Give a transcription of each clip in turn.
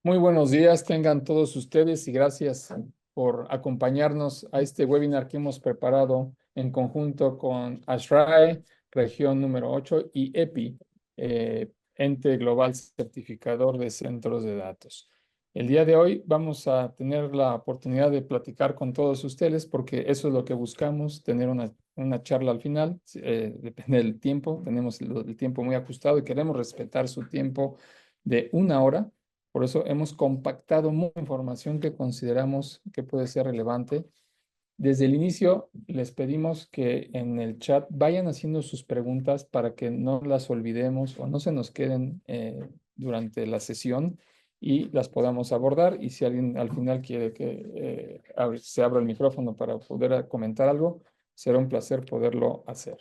Muy buenos días, tengan todos ustedes y gracias por acompañarnos a este webinar que hemos preparado en conjunto con ASHRAE, región número 8, y EPI, ente global certificador de centros de datos. El día de hoy vamos a tener la oportunidad de platicar con todos ustedes porque eso es lo que buscamos, tener una charla al final. Depende del tiempo, tenemos el tiempo muy ajustado y queremos respetar su tiempo de 1 hora. Por eso hemos compactado mucha información que consideramos que puede ser relevante. Desde el inicio les pedimos que en el chat vayan haciendo sus preguntas para que no las olvidemos o no se nos queden durante la sesión y las podamos abordar. Y si alguien al final quiere que se abra el micrófono para poder comentar algo, será un placer poderlo hacer.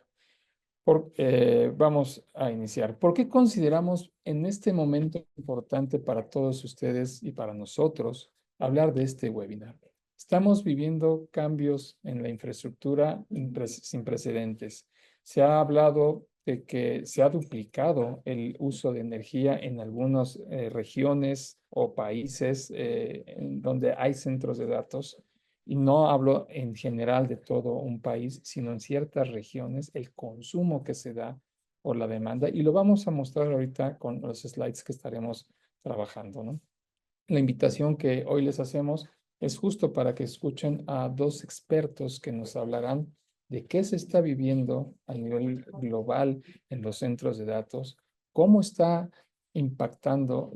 Vamos a iniciar. ¿Por qué consideramos en este momento importante para todos ustedes y para nosotros hablar de este webinar? Estamos viviendo cambios en la infraestructura sin precedentes. Se ha hablado de que se ha duplicado el uso de energía en algunas regiones o países en donde hay centros de datos. Y no hablo en general de todo un país, sino en ciertas regiones, el consumo que se da por la demanda. Y lo vamos a mostrar ahorita con los slides que estaremos trabajando, ¿no? La invitación que hoy les hacemos es justo para que escuchen a dos expertos que nos hablarán de qué se está viviendo a nivel global en los centros de datos, cómo está impactando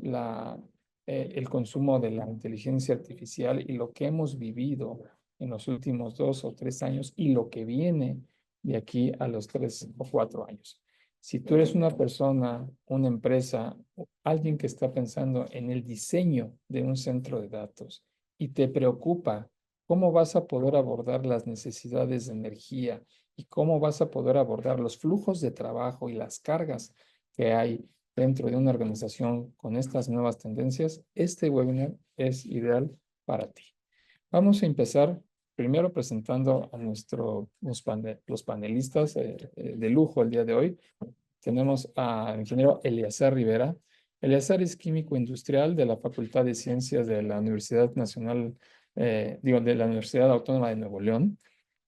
el consumo de la inteligencia artificial y lo que hemos vivido en los últimos 2 o 3 años y lo que viene de aquí a los 3 o 4 años. Si tú eres una persona, una empresa, alguien que está pensando en el diseño de un centro de datos y te preocupa cómo vas a poder abordar las necesidades de energía y cómo vas a poder abordar los flujos de trabajo y las cargas que hay dentro de una organización con estas nuevas tendencias, este webinar es ideal para ti. Vamos a empezar primero presentando a los panelistas de lujo el día de hoy. Tenemos al ingeniero Eleazar Rivera. Eleazar es químico industrial de la Facultad de Ciencias de la Universidad Nacional, de la Universidad Autónoma de Nuevo León.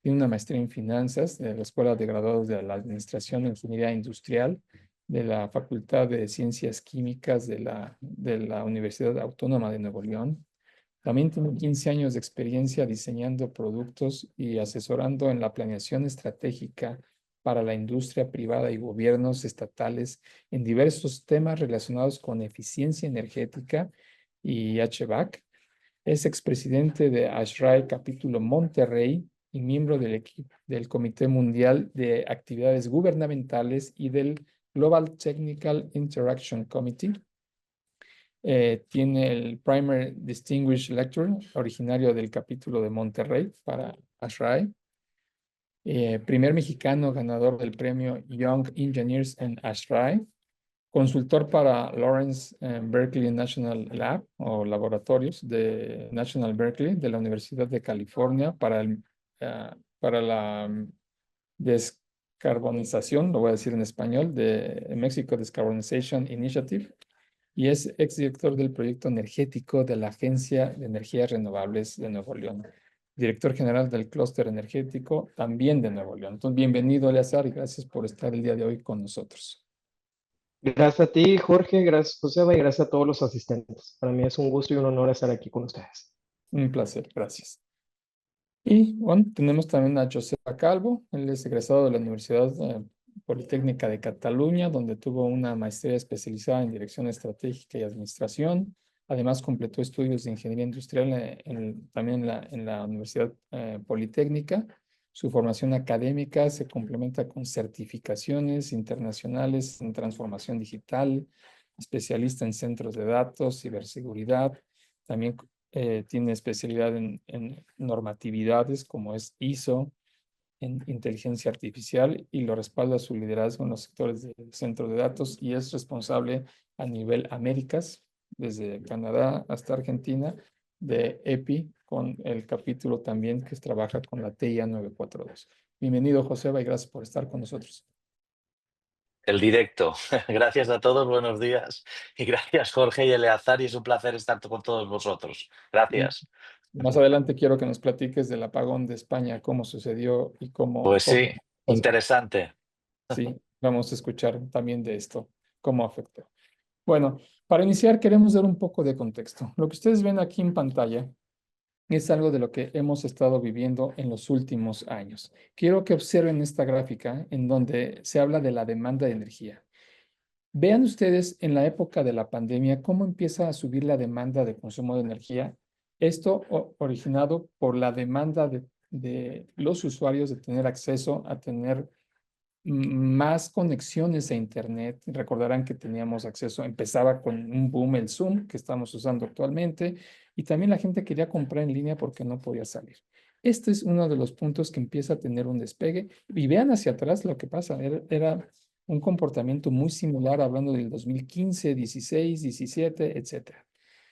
Tiene una maestría en finanzas de la Escuela de Graduados de la Administración e Ingeniería Industrial de la Facultad de Ciencias Químicas de la Universidad Autónoma de Nuevo León. También tiene 15 años de experiencia diseñando productos y asesorando en la planeación estratégica para la industria privada y gobiernos estatales en diversos temas relacionados con eficiencia energética y HVAC. Es expresidente de ASHRAE Capítulo Monterrey y miembro del equipo del Comité Mundial de Actividades Gubernamentales y del Global Technical Interaction Committee. Tiene el Primer Distinguished Lecturer, originario del capítulo de Monterrey para ASHRAE. Primer mexicano ganador del premio Young Engineers en ASHRAE. Consultor para Lawrence Berkeley National Lab o laboratorios de National Berkeley de la Universidad de California para la descarbonización, lo voy a decir en español, de Mexico Decarbonization Initiative, y es exdirector del proyecto energético de la Agencia de Energías Renovables de Nuevo León, director general del clúster energético también de Nuevo León. Entonces, bienvenido, Eleazar, y gracias por estar el día de hoy con nosotros. Gracias a ti, Jorge, gracias, Joseba, y gracias a todos los asistentes. Para mí es un gusto y un honor estar aquí con ustedes. Un placer, gracias. Y bueno, tenemos también a Joseba Calvo, él es egresado de la Universidad Politécnica de Cataluña, donde tuvo una maestría especializada en dirección estratégica y administración. Además, completó estudios de ingeniería industrial también en la Universidad Politécnica. Su formación académica se complementa con certificaciones internacionales en transformación digital, especialista en centros de datos, ciberseguridad. También tiene especialidad en normatividades como es ISO, en inteligencia artificial, y lo respalda su liderazgo en los sectores del centro de datos y es responsable a nivel Américas, desde Canadá hasta Argentina, de EPI, con el capítulo también que trabaja con la TIA 942. Bienvenido, Joseba, y gracias por estar con nosotros. El directo. Gracias a todos, buenos días. Y gracias, Jorge y Eleazar, y es un placer estar con todos vosotros. Y Gracias. más adelante quiero que nos platiques del apagón de España, cómo sucedió y Pues cómo sí, interesante. sí, vamos a escuchar también de esto, cómo afectó. Bueno, para iniciar queremos dar un poco de contexto. Lo que ustedes ven aquí en pantalla es algo de lo que hemos estado viviendo en los últimos años. Quiero que observen esta gráfica en donde se habla de la demanda de energía. Vean ustedes en la época de la pandemia cómo empieza a subir la demanda de consumo de energía. Esto originado por la demanda de los usuarios de tener acceso a tener más conexiones a Internet. Recordarán que teníamos acceso, empezaba con un boom el Zoom que estamos usando actualmente, y también la gente quería comprar en línea porque no podía salir. Este es uno de los puntos que empieza a tener un despegue. Y vean hacia atrás lo que pasa. Era un comportamiento muy similar hablando del 2015, 16, 17, etcétera.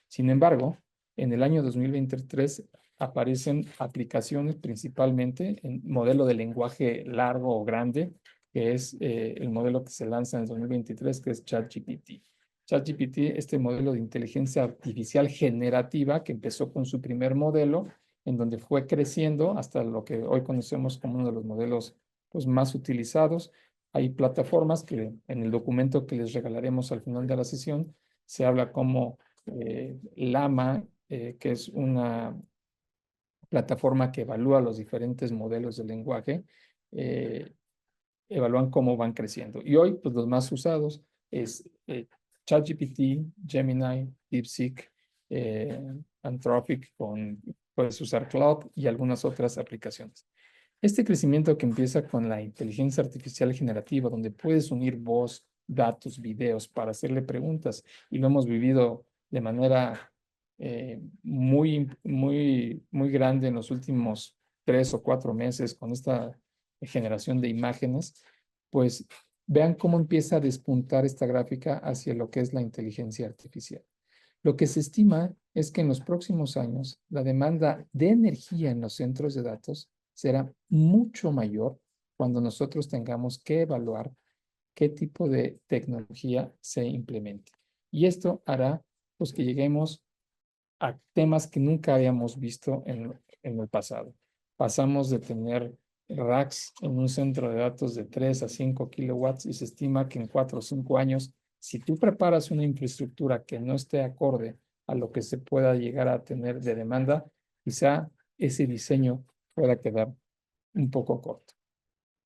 Sin embargo, en el año 2023 aparecen aplicaciones principalmente en modelo de lenguaje largo o grande, que es el modelo que se lanza en el 2023, que es ChatGPT. ChatGPT, este modelo de inteligencia artificial generativa que empezó con su primer modelo, en donde fue creciendo hasta lo que hoy conocemos como uno de los modelos pues, más utilizados. Hay plataformas que en el documento que les regalaremos al final de la sesión se habla como Llama, que es una plataforma que evalúa los diferentes modelos de lenguaje, evalúan cómo van creciendo. Y hoy, pues los más usados es ChatGPT, Gemini, DeepSeek, Anthropic, puedes usar Cloud y algunas otras aplicaciones. Este crecimiento que empieza con la inteligencia artificial generativa, donde puedes unir voz, datos, videos para hacerle preguntas, y lo hemos vivido de manera muy grande en los últimos 3 o 4 meses con esta generación de imágenes, pues vean cómo empieza a despuntar esta gráfica hacia lo que es la inteligencia artificial. Lo que se estima es que en los próximos años la demanda de energía en los centros de datos será mucho mayor cuando nosotros tengamos que evaluar qué tipo de tecnología se implemente. Y esto hará pues, que lleguemos a temas que nunca habíamos visto en el pasado. Pasamos de tener racks en un centro de datos de 3 a 5 kilowatts y se estima que en 4 o 5 años, si tú preparas una infraestructura que no esté acorde a lo que se pueda llegar a tener de demanda, quizá ese diseño pueda quedar un poco corto.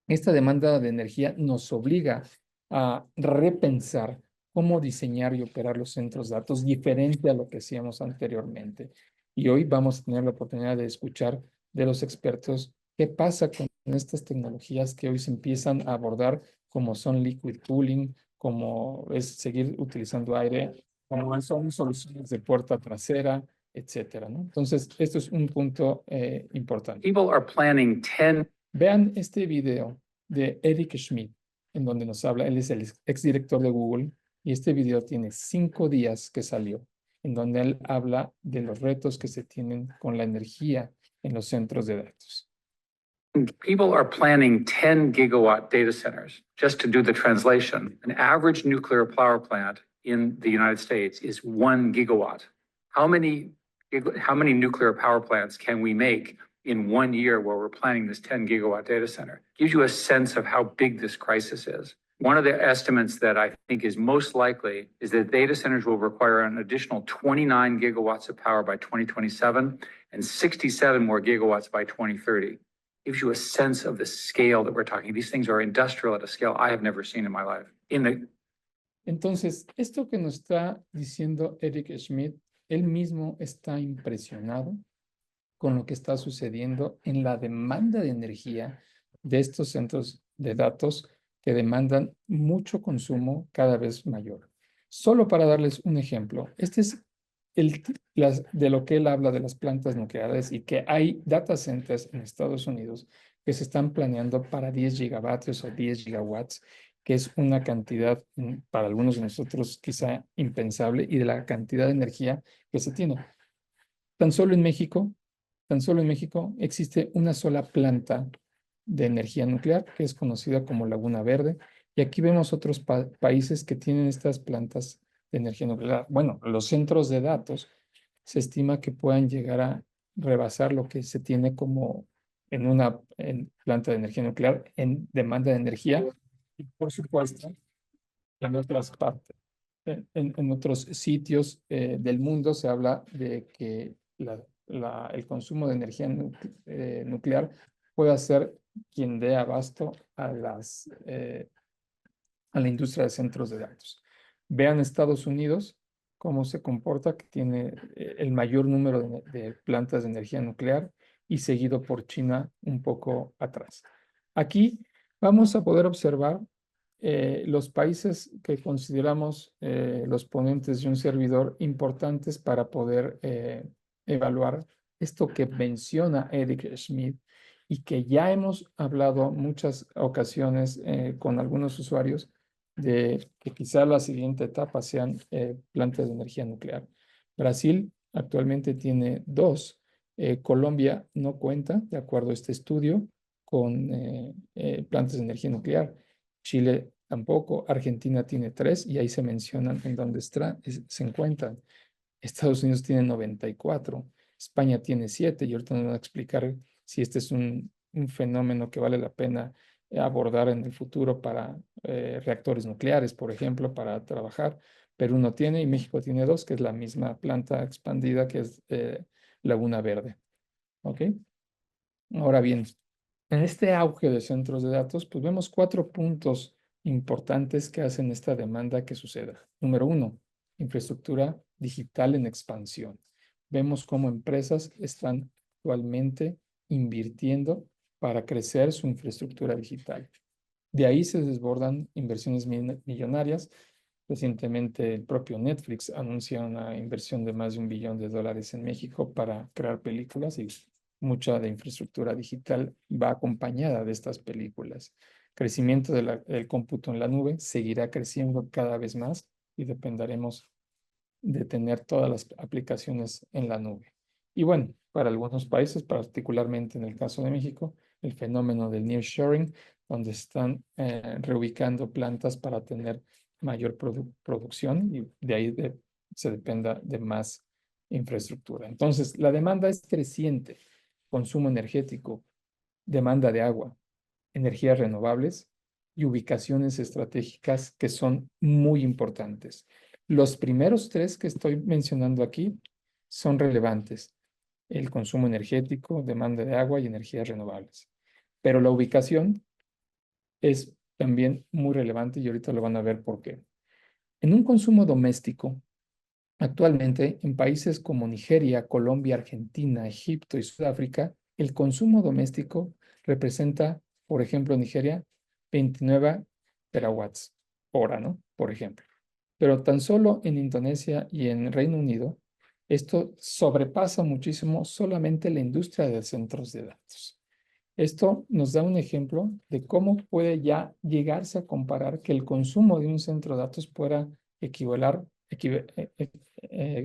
Esta demanda de energía nos obliga a repensar cómo diseñar y operar los centros de datos diferente a lo que hacíamos anteriormente. Y hoy vamos a tener la oportunidad de escuchar de los expertos qué pasa con estas tecnologías que hoy se empiezan a abordar, como son liquid cooling, como es seguir utilizando aire, como son soluciones de puerta trasera, etcétera, ¿no? Entonces, esto es un punto importante. People are planning 10. Vean este video de Eric Schmidt, en donde nos habla, él es el exdirector de Google, y este video tiene 5 días que salió, en donde él habla de los retos que se tienen con la energía en los centros de datos. People are planning 10 gigawatt data centers. Just to do the translation, an average nuclear power plant in the United States is 1 gigawatt. How many nuclear power plants can we make in 1 year where we're planning this 10 gigawatt data center? Gives you a sense of how big this crisis is. One of the estimates that I think is most likely is that data centers will require an additional 29 gigawatts of power by 2027 and 67 more gigawatts by 2030. Gives you a sense of the scale that we're talking. These things are industrial at a scale I have never seen in my life. Entonces, esto que nos está diciendo Eric Schmidt, él mismo está impresionado con lo que está sucediendo en la demanda de energía de estos centros de datos que demandan mucho consumo cada vez mayor. Solo para darles un ejemplo, este es de lo que él habla de las plantas nucleares y que hay data centers en Estados Unidos que se están planeando para 10 gigavatios o 10 gigawatts, que es una cantidad para algunos de nosotros quizá impensable, y de la cantidad de energía que se tiene. Tan solo en México existe una sola planta de energía nuclear que es conocida como Laguna Verde, Y aquí vemos otros países que tienen estas plantas de energía nuclear. Bueno, los centros de datos se estima que puedan llegar a rebasar lo que se tiene como en una planta de energía nuclear en demanda de energía. Y por supuesto, en otras partes, en otros sitios del mundo se habla de que el consumo de energía nuclear puede ser quien dé abasto a la industria de centros de datos. Vean Estados Unidos cómo se comporta, que tiene el mayor número de plantas de energía nuclear y seguido por China un poco atrás. Aquí vamos a poder observar los países que consideramos los ponentes de un servidor importantes para poder evaluar esto que menciona Eric Schmidt y que ya hemos hablado muchas ocasiones con algunos usuarios de que quizá la siguiente etapa sean plantas de energía nuclear. Brasil actualmente tiene 2. Colombia no cuenta, de acuerdo a este estudio, con plantas de energía nuclear. Chile tampoco. Argentina tiene 3 y ahí se mencionan en dónde se encuentran. Estados Unidos tiene 94. España tiene 7 y ahorita nos van a explicar si este es un fenómeno que vale la pena abordar en el futuro para reactores nucleares, por ejemplo, para trabajar. Perú no tiene y México tiene 2, que es la misma planta expandida que es Laguna Verde. ¿Ok? Ahora bien, en este auge de centros de datos, pues vemos 4 puntos importantes que hacen esta demanda que suceda. Número 1, infraestructura digital en expansión. Vemos cómo empresas están actualmente invirtiendo para crecer su infraestructura digital. De ahí se desbordan inversiones millonarias. Recientemente el propio Netflix anunció una inversión de más de $1 billón en México para crear películas y mucha de infraestructura digital va acompañada de estas películas. Crecimiento del cómputo en la nube seguirá creciendo cada vez más y dependeremos de tener todas las aplicaciones en la nube. Y bueno, para algunos países, particularmente en el caso de México, el fenómeno del nearshoring, donde están reubicando plantas para tener mayor producción y de ahí se dependa de más infraestructura. Entonces, la demanda es creciente. Consumo energético, demanda de agua, energías renovables y ubicaciones estratégicas que son muy importantes. Los primeros 3 que estoy mencionando aquí son relevantes: el consumo energético, demanda de agua y energías renovables. Pero la ubicación es también muy relevante y ahorita lo van a ver por qué. En un consumo doméstico, actualmente en países como Nigeria, Colombia, Argentina, Egipto y Sudáfrica, el consumo doméstico representa, por ejemplo, en Nigeria, 29 terawatts hora, ¿no? Por ejemplo. Pero tan solo en Indonesia y en Reino Unido, esto sobrepasa muchísimo solamente la industria de centros de datos. Esto nos da un ejemplo de cómo puede ya llegarse a comparar que el consumo de un centro de datos pueda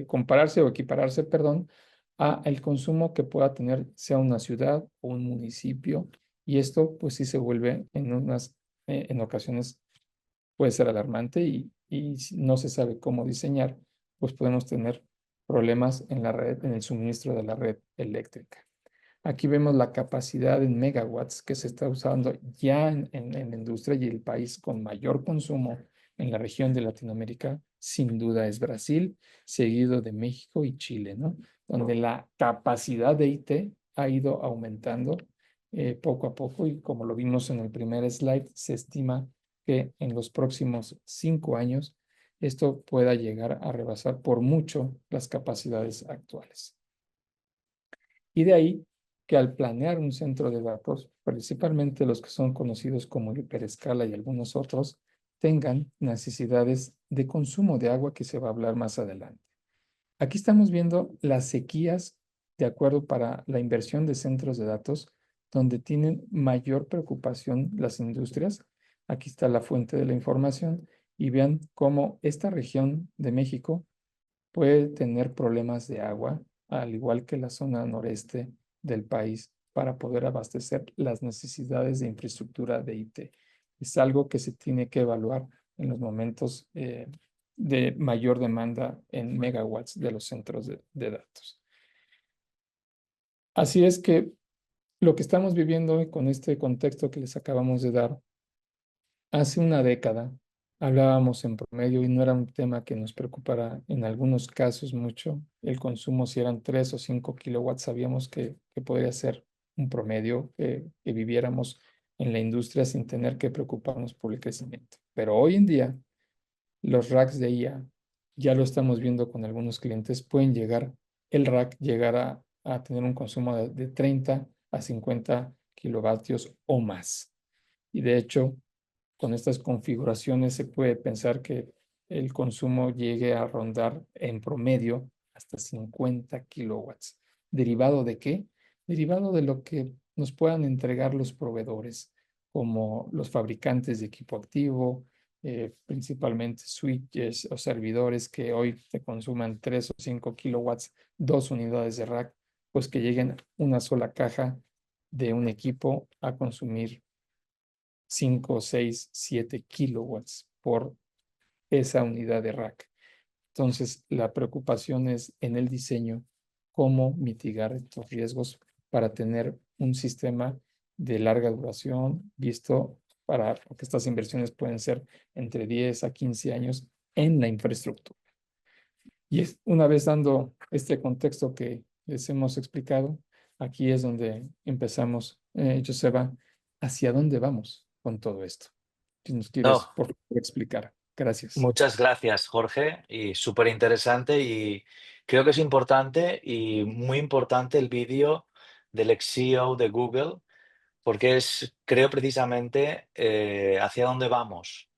compararse o equipararse, perdón, a el consumo que pueda tener sea una ciudad o un municipio. Y esto pues sí se vuelve en ocasiones puede ser alarmante y si no se sabe cómo diseñar, pues podemos tener problemas en la red, en el suministro de la red eléctrica. Aquí vemos la capacidad en megawatts que se está usando ya en la industria y el país con mayor consumo en la región de Latinoamérica, sin duda es Brasil, seguido de México y Chile, ¿no? Donde la capacidad de IT ha ido aumentando poco a poco y como lo vimos en el primer slide, se estima que en los próximos 5 años esto pueda llegar a rebasar por mucho las capacidades actuales. Y de ahí que al planear un centro de datos, principalmente los que son conocidos como hiperescala y algunos otros, tengan necesidades de consumo de agua que se va a hablar más adelante. Aquí estamos viendo las sequías de acuerdo para la inversión de centros de datos, donde tienen mayor preocupación las industrias. Aquí está la fuente de la información y vean cómo esta región de México puede tener problemas de agua, al igual que la zona noreste del país, para poder abastecer las necesidades de infraestructura de IT. Es algo que se tiene que evaluar en los momentos de mayor demanda en megawatts de los centros de datos. Así es que lo que estamos viviendo con este contexto que les acabamos de dar, hace una década hablábamos en promedio y no era un tema que nos preocupara en algunos casos mucho. El consumo, si eran 3 o 5 kilowatts, sabíamos que podría ser un promedio, que viviéramos en la industria sin tener que preocuparnos por el crecimiento. Pero hoy en día, los racks de IA, ya lo estamos viendo con algunos clientes, pueden llegar, el rack llegar a tener un consumo de 30 a 50 kilovatios o más. Y de hecho, con estas configuraciones se puede pensar que el consumo llegue a rondar en promedio hasta 50 kilowatts. ¿Derivado de qué? Derivado de lo que nos puedan entregar los proveedores, como los fabricantes de equipo activo, principalmente switches o servidores que hoy te consuman 3 o 5 kilowatts, 2 unidades de rack, pues que lleguen una sola caja de un equipo a consumir 5, 6, 7 kilowatts por esa unidad de rack. Entonces, la preocupación es en el diseño, cómo mitigar estos riesgos para tener un sistema de larga duración, visto para que estas inversiones pueden ser entre 10 a 15 años en la infraestructura. Y una vez dando este contexto que les hemos explicado, aquí es donde empezamos, Joseba, ¿hacia dónde vamos con todo esto? Si nos quieres, No, por favor, explicar. Gracias. muchas gracias, Jorge, y súper interesante, y creo que es importante y muy importante el vídeo del ex-CEO de Google, porque creo precisamente hacia dónde vamos.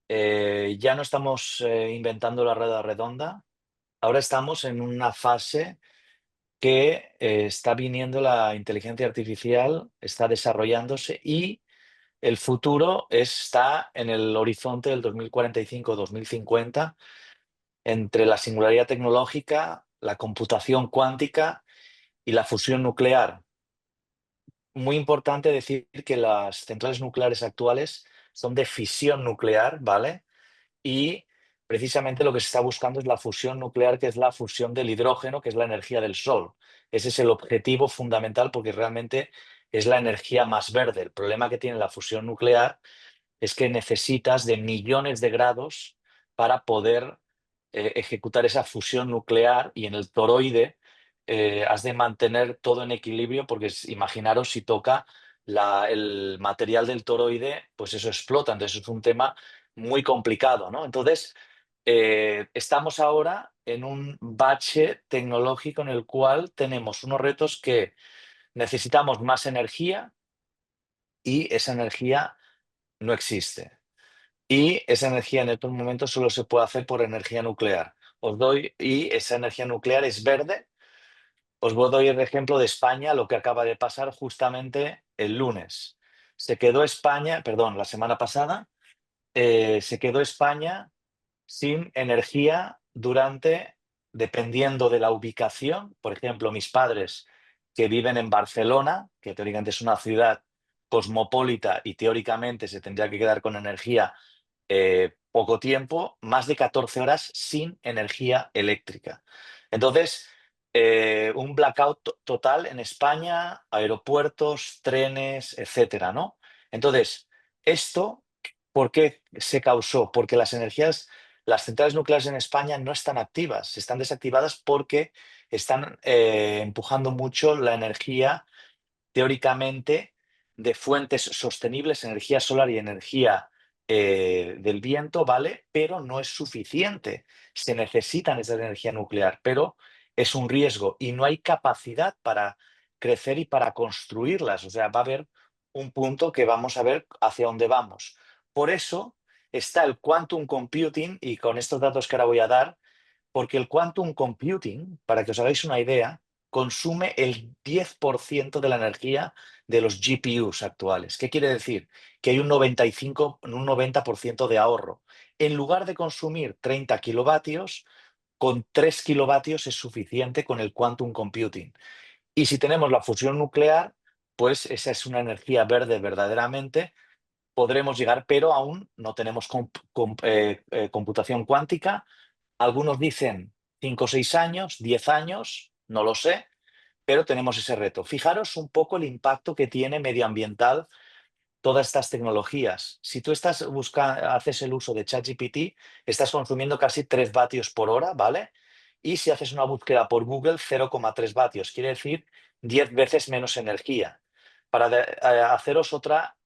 Ya no estamos inventando la rueda redonda, ahora estamos en una fase que está viniendo la inteligencia artificial, está desarrollándose, y el futuro está en el horizonte del 2045-2050, entre la singularidad tecnológica, la computación cuántica y la fusión nuclear. Muy importante decir que las centrales nucleares actuales son de fisión nuclear, ¿vale? Y precisamente lo que se está buscando es la fusión nuclear, que es la fusión del hidrógeno, que es la energía del sol. Ese es el objetivo fundamental, porque realmente es la energía más verde. El problema que tiene la fusión nuclear es que necesitas de millones de grados para poder ejecutar esa fusión nuclear, y en el toroide has de mantener todo en equilibrio, porque imaginaros si toca el material del toroide, pues eso explota. Entonces es un tema muy complicado, ¿no? Entonces estamos ahora en un bache tecnológico en el cual tenemos unos retos que necesitamos más energía, y esa energía no existe. Y esa energía en estos momentos solo se puede hacer por energía nuclear. Y esa energía nuclear es verde. Os doy el ejemplo de España, lo que acaba de pasar justamente el lunes. La semana pasada, se quedó España sin energía dependiendo de la ubicación. Por ejemplo, mis padres, que viven en Barcelona, que teóricamente es una ciudad cosmopolita y teóricamente se tendría que quedar con energía poco tiempo, más de 14 horas sin energía eléctrica. Entonces, un blackout total en España, aeropuertos, trenes, etcétera, ¿no? Entonces, esto, ¿por qué se causó? Porque las centrales nucleares en España no están activas, están desactivadas porque están empujando mucho la energía, teóricamente, de fuentes sostenibles, energía solar y energía del viento, ¿vale? Pero no es suficiente. Se necesitan esa energía nuclear, pero es un riesgo y no hay capacidad para crecer y para construirlas. O sea, va a haber un punto que vamos a ver hacia dónde vamos. Por eso está el quantum computing, y con estos datos que ahora voy a dar, porque el quantum computing, para que os hagáis una idea, consume el 10% de la energía de los GPUs actuales. ¿Qué quiere decir? Que hay un 90% de ahorro. En lugar de consumir 30 kilovatios, con 3 kilovatios es suficiente con el quantum computing. Y si tenemos la fusión nuclear, pues esa es una energía verde verdaderamente, podremos llegar, pero aún no tenemos computación cuántica. Algunos dicen 5 o 6 años, 10 años, no lo sé, pero tenemos ese reto. Fijaros un poco el impacto que tiene medioambiental todas estas tecnologías. Si tú haces el uso de ChatGPT, estás consumiendo casi 3 vatios por hora, ¿vale? Y si haces una búsqueda por Google, 0,3 vatios, quiere decir 10 veces menos energía. Para haceros otra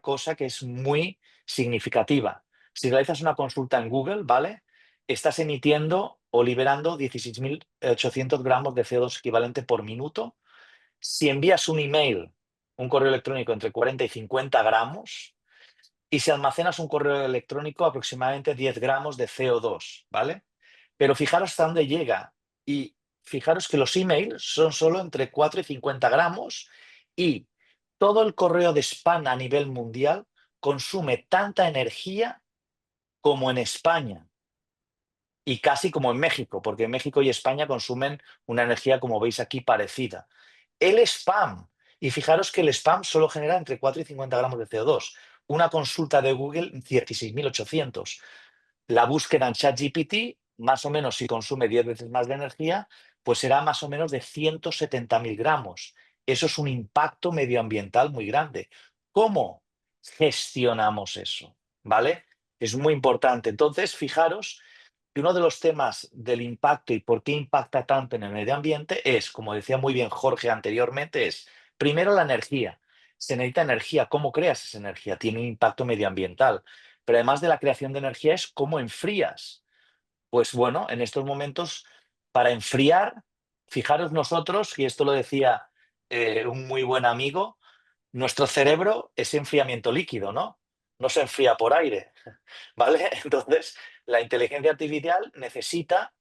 cosa que es muy significativa. Si realizas una consulta en Google, ¿vale? Estás emitiendo o liberando 16.800 gramos de CO2 equivalente por minuto. Si envías un email, un correo electrónico entre 40 y 50 gramos, y si almacenas un correo electrónico aproximadamente 10 gramos de CO2, ¿vale? Pero fijaros hasta dónde llega y fijaros que los emails son solo entre 4 y 50 gramos y todo el correo de spam a nivel mundial consume tanta energía como en España y casi como en México, porque México y España consumen una energía, como veis aquí, parecida. El spam, y fijaros que el spam solo genera entre 4 y 50 gramos de CO2. Una consulta de Google, 16.800. La búsqueda en ChatGPT, más o menos si consume 10 veces más de energía, pues será más o menos de 170.000 gramos. Eso es un impacto medioambiental muy grande. ¿Cómo gestionamos eso? ¿Vale? Es muy importante. Entonces, fijaros que uno de los temas del impacto y por qué impacta tanto en el medio ambiente es, como decía muy bien Jorge anteriormente, es primero la energía. Se necesita energía. ¿Cómo creas esa energía? Tiene un impacto medioambiental. Pero además de la creación de energía es cómo enfrías. Pues bueno, en estos momentos, para enfriar, fijaros nosotros, y esto lo decía un muy buen amigo, nuestro cerebro es enfriamiento líquido, ¿no? No se enfría por aire, ¿vale? Entonces, la inteligencia artificial necesita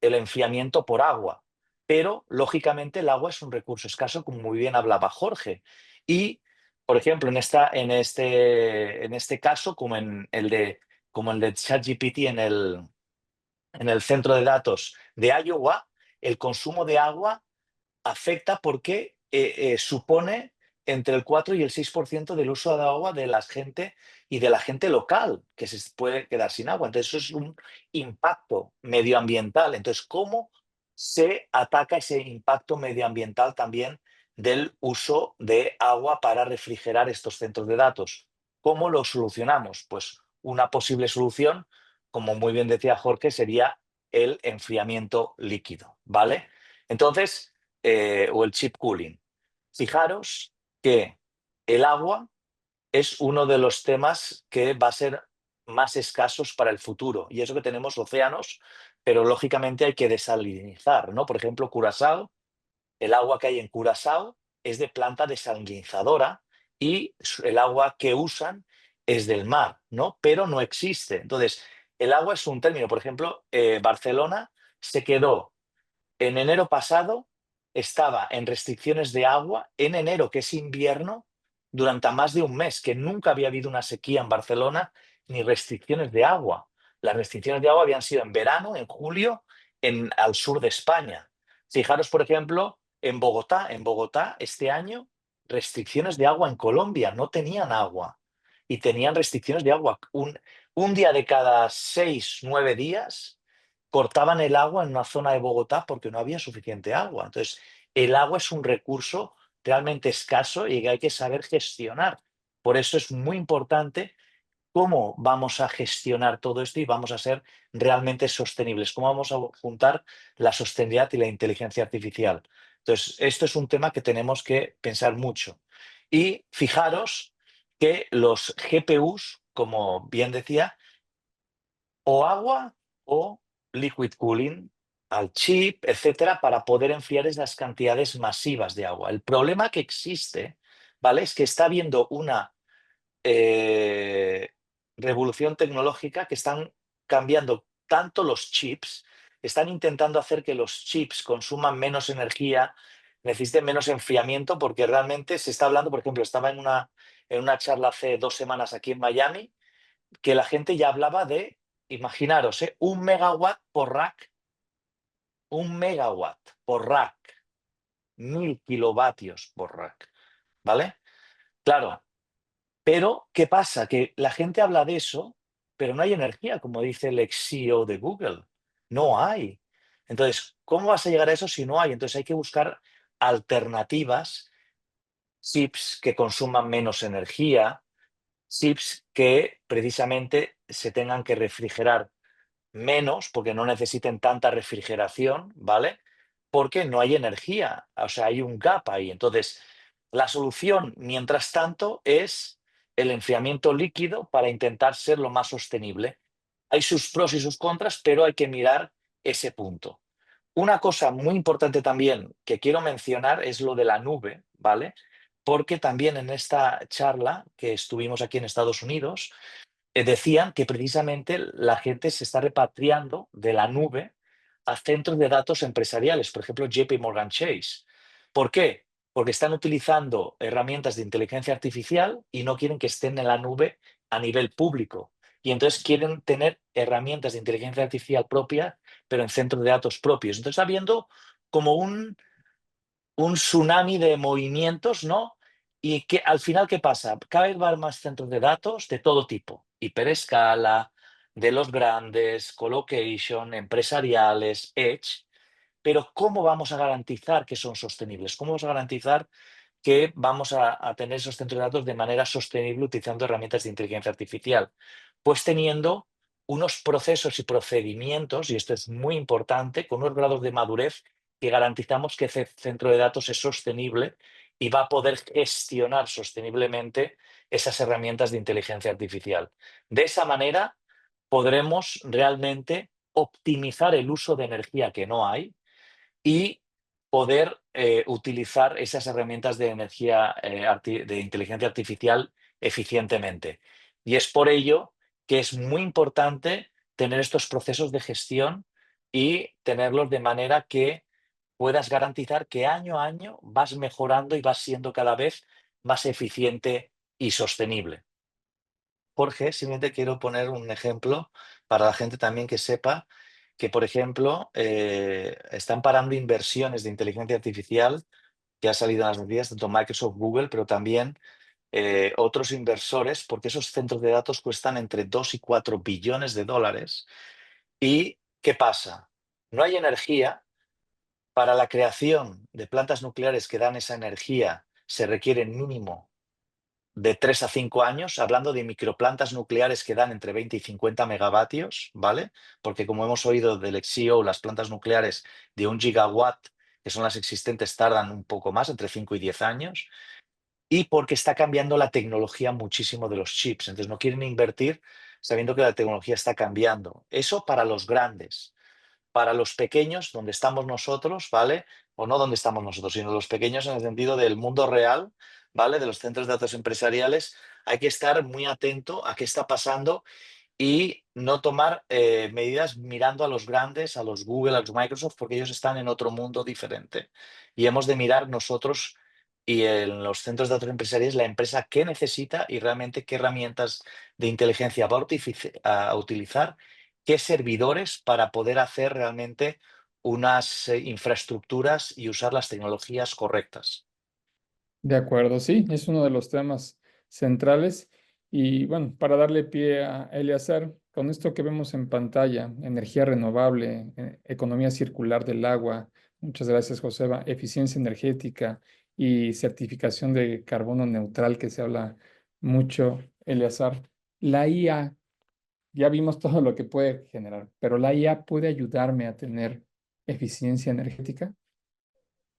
el enfriamiento por agua, pero lógicamente el agua es un recurso escaso, como muy bien hablaba Jorge. Y, por ejemplo, en este caso, como el de ChatGPT en el centro de datos de Iowa, el consumo de agua afecta porque supone entre el 4 y el 6% del uso de agua de la gente y de la gente local, que se puede quedar sin agua. Entonces, eso es un impacto medioambiental. Entonces, ¿cómo se ataca ese impacto medioambiental también del uso de agua para refrigerar estos centros de datos? ¿Cómo lo solucionamos? Pues una posible solución, como muy bien decía Jorge, sería el enfriamiento líquido, ¿vale? Entonces, o el chip cooling. Fijaros que el agua es uno de los temas que va a ser más escasos para el futuro. Y eso que tenemos océanos, pero lógicamente hay que desalinizar, ¿no? Por ejemplo, Curazao, el agua que hay en Curazao es de planta desalinizadora y el agua que usan es del mar, ¿no? Pero no existe. Entonces, el agua es un término. Por ejemplo, Barcelona se quedó en enero pasado, estaba en restricciones de agua, en enero, que es invierno, durante más de un mes, que nunca había habido una sequía en Barcelona ni restricciones de agua. Las restricciones de agua habían sido en verano, en julio, al sur de España. Fijaros, por ejemplo, en Bogotá este año, restricciones de agua en Colombia, no tenían agua y tenían restricciones de agua. Un día de cada 6, 9 días cortaban el agua en una zona de Bogotá porque no había suficiente agua. Entonces, el agua es un recurso realmente escaso y que hay que saber gestionar. Por eso es muy importante cómo vamos a gestionar todo esto y vamos a ser realmente sostenibles, cómo vamos a juntar la sostenibilidad y la inteligencia artificial. Entonces, esto es un tema que tenemos que pensar mucho. Y fijaros que los GPUs, como bien decía, o agua o liquid cooling al chip, etcétera, para poder enfriar esas cantidades masivas de agua. El problema que existe, ¿vale? Es que está habiendo una eh, revolución tecnológica que están cambiando tanto los chips, están intentando hacer que los chips consuman menos energía, necesiten menos enfriamiento, porque realmente se está hablando, por ejemplo, estaba en una charla hace 2 semanas aquí en Miami, que la gente ya hablaba de, imaginaros, 1 megawatt por rack, 1 megawatt por rack, 1.000 kilovatios por rack, ¿vale? Claro, Pero, ¿qué pasa? Que la gente habla de eso, pero no hay energía, como dice el ex CEO de Google. No hay. Entonces, ¿cómo vas a llegar a eso si no hay? Entonces hay que buscar alternativas, chips que consuman menos energía, chips que precisamente se tengan que refrigerar menos porque no necesiten tanta refrigeración, ¿vale? Porque no hay energía, o sea, hay un gap ahí. Entonces, la solución, mientras tanto, es el enfriamiento líquido para intentar ser lo más sostenible. Hay sus pros y sus contras, pero hay que mirar ese punto. Una cosa muy importante también que quiero mencionar es lo de la nube, ¿vale? Porque también en esta charla que estuvimos aquí en Estados Unidos, decían que precisamente la gente se está repatriando de la nube a centros de datos empresariales, por ejemplo, JP Morgan Chase. ¿Por qué? Porque están utilizando herramientas de inteligencia artificial y no quieren que estén en la nube a nivel público. Y entonces quieren tener herramientas de inteligencia artificial propia, pero en centros de datos propios. Entonces está habiendo como un tsunami de movimientos, ¿no? Y que al final, ¿qué pasa? Cada vez va a haber más centros de datos de todo tipo, hiperescala, de los grandes, colocation, empresariales, edge, pero ¿cómo vamos a garantizar que son sostenibles? ¿Cómo vamos a garantizar que vamos a tener esos centros de datos de manera sostenible utilizando herramientas de inteligencia artificial? Pues teniendo unos procesos y procedimientos, y esto es muy importante, con unos grados de madurez que garantizamos que ese centro de datos es sostenible y va a poder gestionar sosteniblemente esas herramientas de inteligencia artificial. De esa manera podremos realmente optimizar el uso de energía que no hay y poder utilizar esas herramientas de energía de inteligencia artificial eficientemente. Y es por ello que es muy importante tener estos procesos de gestión y tenerlos de manera que puedas garantizar que año a año vas mejorando y vas siendo cada vez más eficiente y sostenible. Jorge, simplemente quiero poner un ejemplo para la gente también que sepa que, por ejemplo, están parando inversiones de inteligencia artificial que ha salido en las noticias, tanto Microsoft, Google, pero también otros inversores, porque esos centros de datos cuestan entre 2 y 4 billones de dólares. ¿Y qué pasa? No hay energía. Para la creación de plantas nucleares que dan esa energía se requiere mínimo de 3 a 5 años, hablando de microplantas nucleares que dan entre 20 y 50 megavatios, ¿vale? Porque como hemos oído del ex-CEO, las plantas nucleares de 1 gigawatt, que son las existentes, tardan un poco más, entre 5 y 10 años, y porque está cambiando la tecnología muchísimo de los chips. Entonces no quieren invertir sabiendo que la tecnología está cambiando. Eso para los grandes. Para los pequeños, donde estamos nosotros, ¿vale? O no donde estamos nosotros, sino los pequeños en el sentido del mundo real, ¿vale? De los centros de datos empresariales, hay que estar muy atento a qué está pasando y no tomar medidas mirando a los grandes, a los Google, a los Microsoft, porque ellos están en otro mundo diferente. Y hemos de mirar nosotros y en los centros de datos empresariales la empresa qué necesita y realmente qué herramientas de inteligencia va a utilizar, qué servidores para poder hacer realmente unas infraestructuras y usar las tecnologías correctas. De acuerdo, sí, es uno de los temas centrales. Y bueno, para darle pie a Eleazar, con esto que vemos en pantalla, energía renovable, economía circular del agua, muchas gracias, Joseba, eficiencia energética y certificación de carbono neutral que se habla mucho, Eleazar. La IA, ya vimos todo lo que puede generar, pero la IA puede ayudarme a tener eficiencia energética.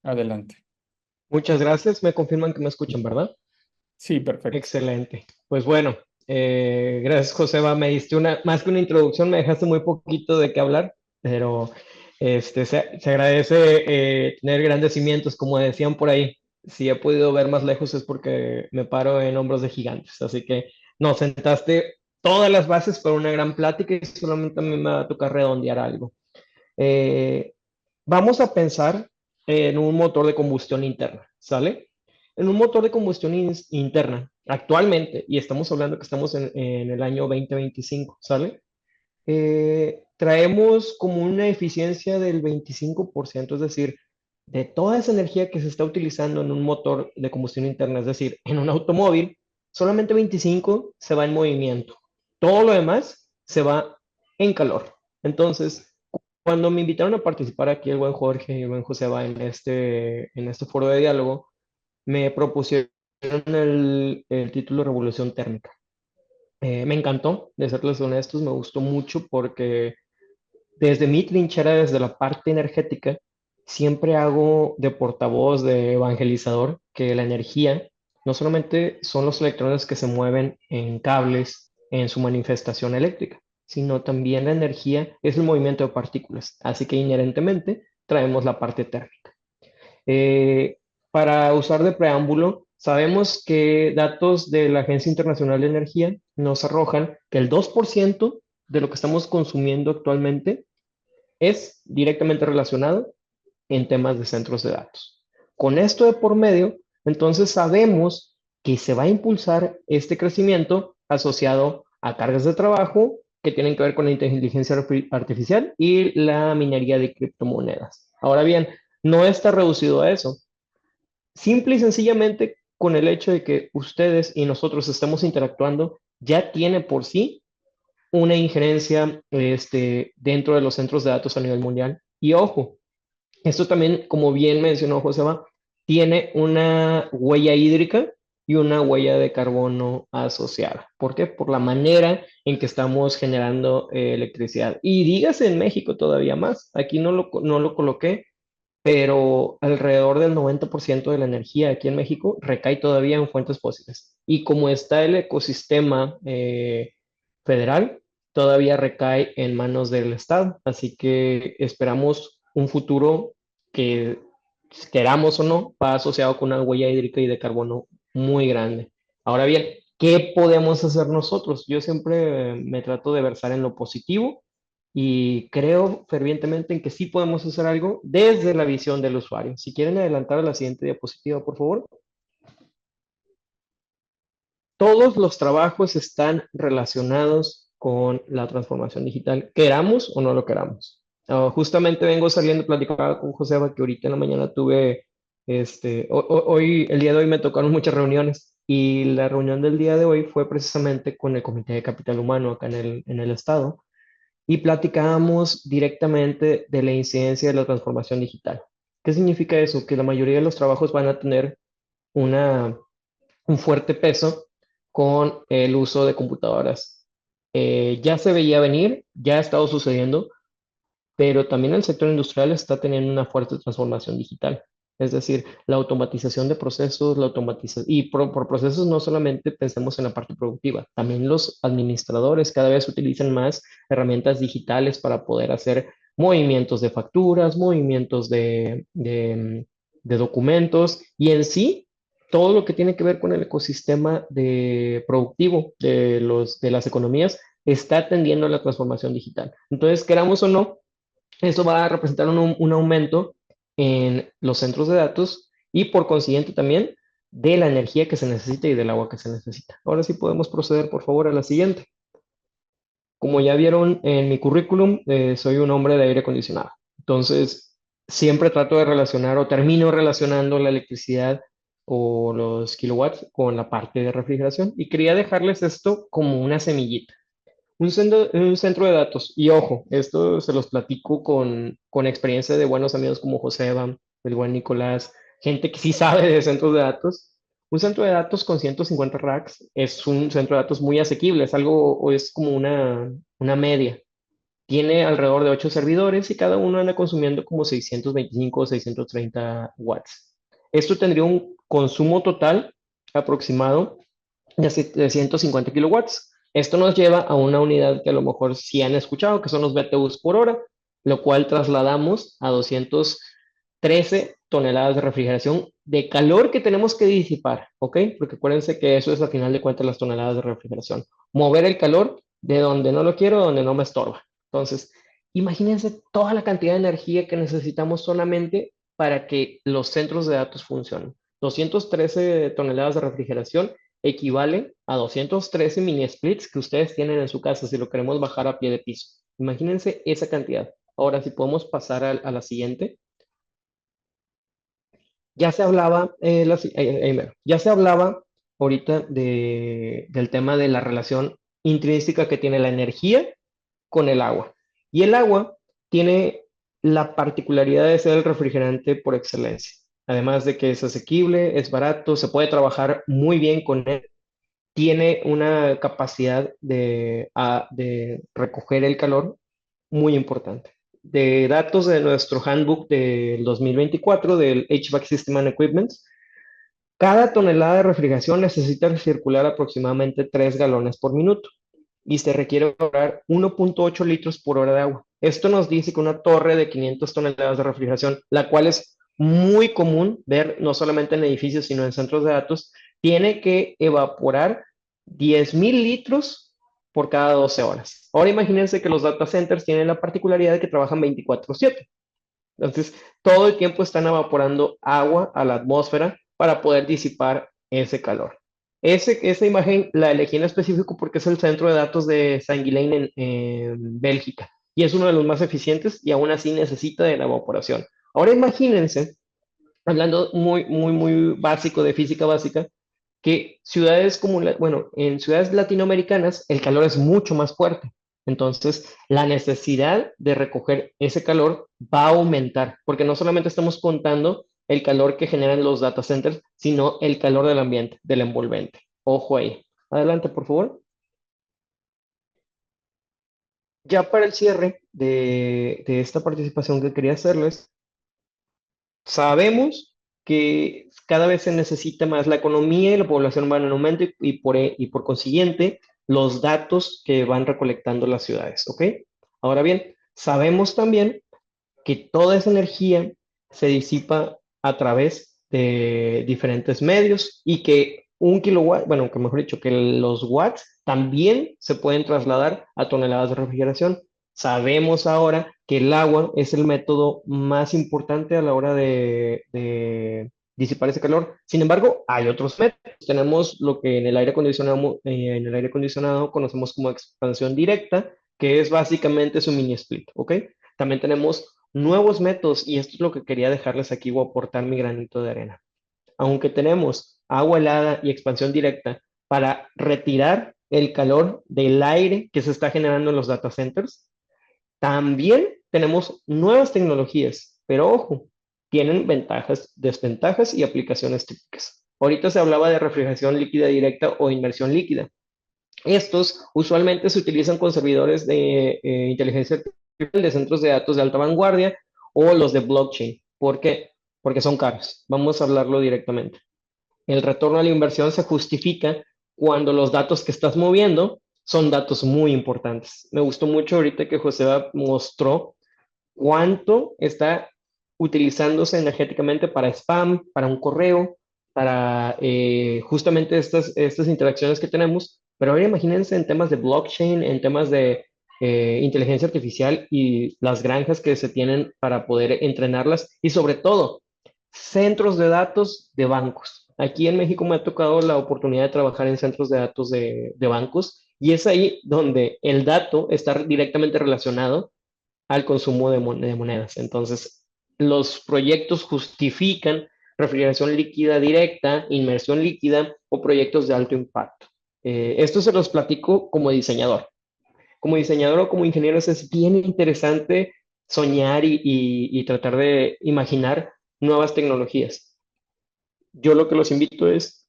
Adelante. Muchas gracias. Me confirman que me escuchan, ¿verdad? Sí, perfecto. Excelente. Pues bueno, gracias, Joseba. Me diste más que una introducción, me dejaste muy poquito de qué hablar, pero se agradece tener grandes cimientos, como decían por ahí. Si he podido ver más lejos es porque me paro en hombros de gigantes. Así que nos sentaste todas las bases para una gran plática y solamente a mí me va a tocar redondear algo. Eh, Vamos a pensar en un motor de combustión interna, ¿sale? En un motor de combustión interna, actualmente, y estamos hablando que estamos en el año 2025, ¿sale? Traemos como una eficiencia del 25%, es decir, de toda esa energía que se está utilizando en un motor de combustión interna, es decir, en un automóvil, solamente 25 se va en movimiento. Todo lo demás se va en calor. Entonces, cuando me invitaron a participar aquí el buen Jorge y el buen Joseba en este foro de diálogo, me propusieron el título Revolución Térmica. Me encantó, de serles honestos, me gustó mucho porque desde mi trinchera, desde la parte energética, siempre hago de portavoz, de evangelizador, que la energía no solamente son los electrones que se mueven en cables en su manifestación eléctrica, sino también la energía es el movimiento de partículas. Así que inherentemente traemos la parte térmica. Eh, para usar de preámbulo, sabemos que datos de la Agencia Internacional de Energía nos arrojan que el 2% de lo que estamos consumiendo actualmente es directamente relacionado en temas de centros de datos. Con esto de por medio, entonces sabemos que se va a impulsar este crecimiento asociado a cargas de trabajo que tienen que ver con la inteligencia artificial y la minería de criptomonedas. Ahora bien, no está reducido a eso. Simple y sencillamente con el hecho de que ustedes y nosotros estemos interactuando, ya tiene por sí una injerencia dentro de los centros de datos a nivel mundial. Y ojo, esto también, como bien mencionó Joseba, tiene una huella hídrica y una huella de carbono asociada. ¿Por qué? Por la manera en que estamos generando electricidad. Y dígase en México todavía más. Aquí no lo coloqué, pero alrededor del 90% de la energía aquí en México recae todavía en fuentes fósiles. Y como está el ecosistema federal, todavía recae en manos del Estado. Así que esperamos un futuro que, queramos o no, va asociado con una huella hídrica y de carbono muy grande. Ahora bien, ¿qué podemos hacer nosotros? Yo siempre me trato de versar en lo positivo y creo fervientemente en que sí podemos hacer algo desde la visión del usuario. Si quieren adelantar a la siguiente diapositiva, por favor. Todos los trabajos están relacionados con la transformación digital, queramos o no lo queramos. Justamente vengo saliendo, platicaba con Joseba que ahorita en la mañana tuve, hoy, el día de hoy me tocaron muchas reuniones y la reunión del día de hoy fue precisamente con el Comité de Capital Humano acá en el estado y platicábamos directamente de la incidencia de la transformación digital. ¿Qué significa eso? Que la mayoría de los trabajos van a tener una, un fuerte peso con el uso de computadoras. Ya se veía venir, ya ha estado sucediendo, pero también el sector industrial está teniendo una fuerte transformación digital. Es decir, la automatización de procesos, la automatización, y por procesos no solamente pensemos en la parte productiva, también los administradores cada vez utilizan más herramientas digitales para poder hacer movimientos de facturas, movimientos de documentos y en sí todo lo que tiene que ver con el ecosistema de productivo de las economías está atendiendo a la transformación digital. Entonces, queramos o no, eso va a representar un aumento en los centros de datos y por consiguiente también de la energía que se necesita y del agua que se necesita. Ahora sí podemos proceder, por favor, a la siguiente. Como ya vieron en mi currículum, soy un hombre de aire acondicionado. Entonces, siempre trato de relacionar o termino relacionando la electricidad o los kilowatts con la parte de refrigeración. Y quería dejarles esto como una semillita. Un centro de datos. Y ojo, esto se los platico con experiencia de buenos amigos como José Evan, el buen Nicolás, gente que sí sabe de centros de datos. Un centro de datos con 150 racks es un centro de datos muy asequible, es algo, o es como una media. Tiene alrededor de 8 servidores y cada uno anda consumiendo como 625 o 630 watts. Esto tendría un consumo total aproximado de 150 kilowatts. Esto nos lleva a una unidad que a lo mejor sí han escuchado, que son los BTUs por hora, lo cual trasladamos a 213 toneladas de refrigeración de calor que tenemos que disipar, ¿ok? Porque acuérdense que eso es al final de cuentas las toneladas de refrigeración. Mover el calor de donde no lo quiero, donde no me estorba. Entonces, imagínense toda la cantidad de energía que necesitamos solamente para que los centros de datos funcionen. 213 toneladas de refrigeración equivale a 213 mini splits que ustedes tienen en su casa si lo queremos bajar a pie de piso. Imagínense esa cantidad. Ahora, si podemos pasar a la siguiente. Ya se hablaba, ya se hablaba ahorita del tema de la relación intrínseca que tiene la energía con el agua. Y el agua tiene la particularidad de ser el refrigerante por excelencia. Además de que es asequible, es barato, se puede trabajar muy bien con él, tiene una capacidad de recoger el calor muy importante. De datos de nuestro handbook del 2024 del HVAC System and Equipment, cada tonelada de refrigeración necesita circular aproximadamente 3 galones por minuto y se requiere ahorrar 1.8 litros por hora de agua. Esto nos dice que una torre de 500 toneladas de refrigeración, la cual es muy común ver no solamente en edificios, sino en centros de datos, tiene que evaporar 10,000 litros por cada 12 horas. Ahora imagínense que los data centers tienen la particularidad de que trabajan 24/7. Entonces, todo el tiempo están evaporando agua a la atmósfera para poder disipar ese calor. Esa imagen la elegí en específico porque es el centro de datos de Saint-Guilain en Bélgica y es uno de los más eficientes y aún así necesita de la evaporación. Ahora imagínense, hablando muy básico de física básica, que ciudades como, bueno, en ciudades latinoamericanas el calor es mucho más fuerte. Entonces, la necesidad de recoger ese calor va a aumentar, porque no solamente estamos contando el calor que generan los data centers, sino el calor del ambiente, del envolvente. Ojo ahí. Adelante, por favor. Ya para el cierre de esta participación que quería hacerles, sabemos que cada vez se necesita más la economía y la población van en aumento y por consiguiente los datos que van recolectando las ciudades, ¿ok? Ahora bien, sabemos también que toda esa energía se disipa a través de diferentes medios y que un kilowatt, bueno, que mejor dicho, que los watts también se pueden trasladar a toneladas de refrigeración. Sabemos ahora que el agua es el método más importante a la hora de disipar ese calor. Sin embargo, hay otros métodos. Tenemos lo que en el aire acondicionado conocemos como expansión directa, que es básicamente su mini split, ¿ok? También tenemos nuevos métodos y esto es lo que quería dejarles aquí o aportar mi granito de arena. Aunque tenemos agua helada y expansión directa para retirar el calor del aire que se está generando en los data centers, también tenemos nuevas tecnologías, pero ojo, tienen ventajas, desventajas y aplicaciones típicas. Ahorita se hablaba de refrigeración líquida directa o inmersión líquida. Estos usualmente se utilizan con servidores de inteligencia artificial de centros de datos de alta vanguardia o los de blockchain. ¿Por qué? Porque son caros. Vamos a hablarlo directamente. El retorno a la inversión se justifica cuando los datos que estás moviendo son datos muy importantes. Me gustó mucho ahorita que José mostró cuánto está utilizándose energéticamente para spam, para un correo, para justamente estas interacciones que tenemos. Pero ahora imagínense en temas de blockchain, en temas de inteligencia artificial y las granjas que se tienen para poder entrenarlas y sobre todo centros de datos de bancos. Aquí en México me ha tocado la oportunidad de trabajar en centros de datos de bancos y es ahí donde el dato está directamente relacionado al consumo de monedas. Entonces, los proyectos justifican refrigeración líquida directa, inmersión líquida o proyectos de alto impacto. Esto se los platico como diseñador. Como diseñador o como ingeniero es bien interesante soñar y tratar de imaginar nuevas tecnologías. Yo lo que los invito es,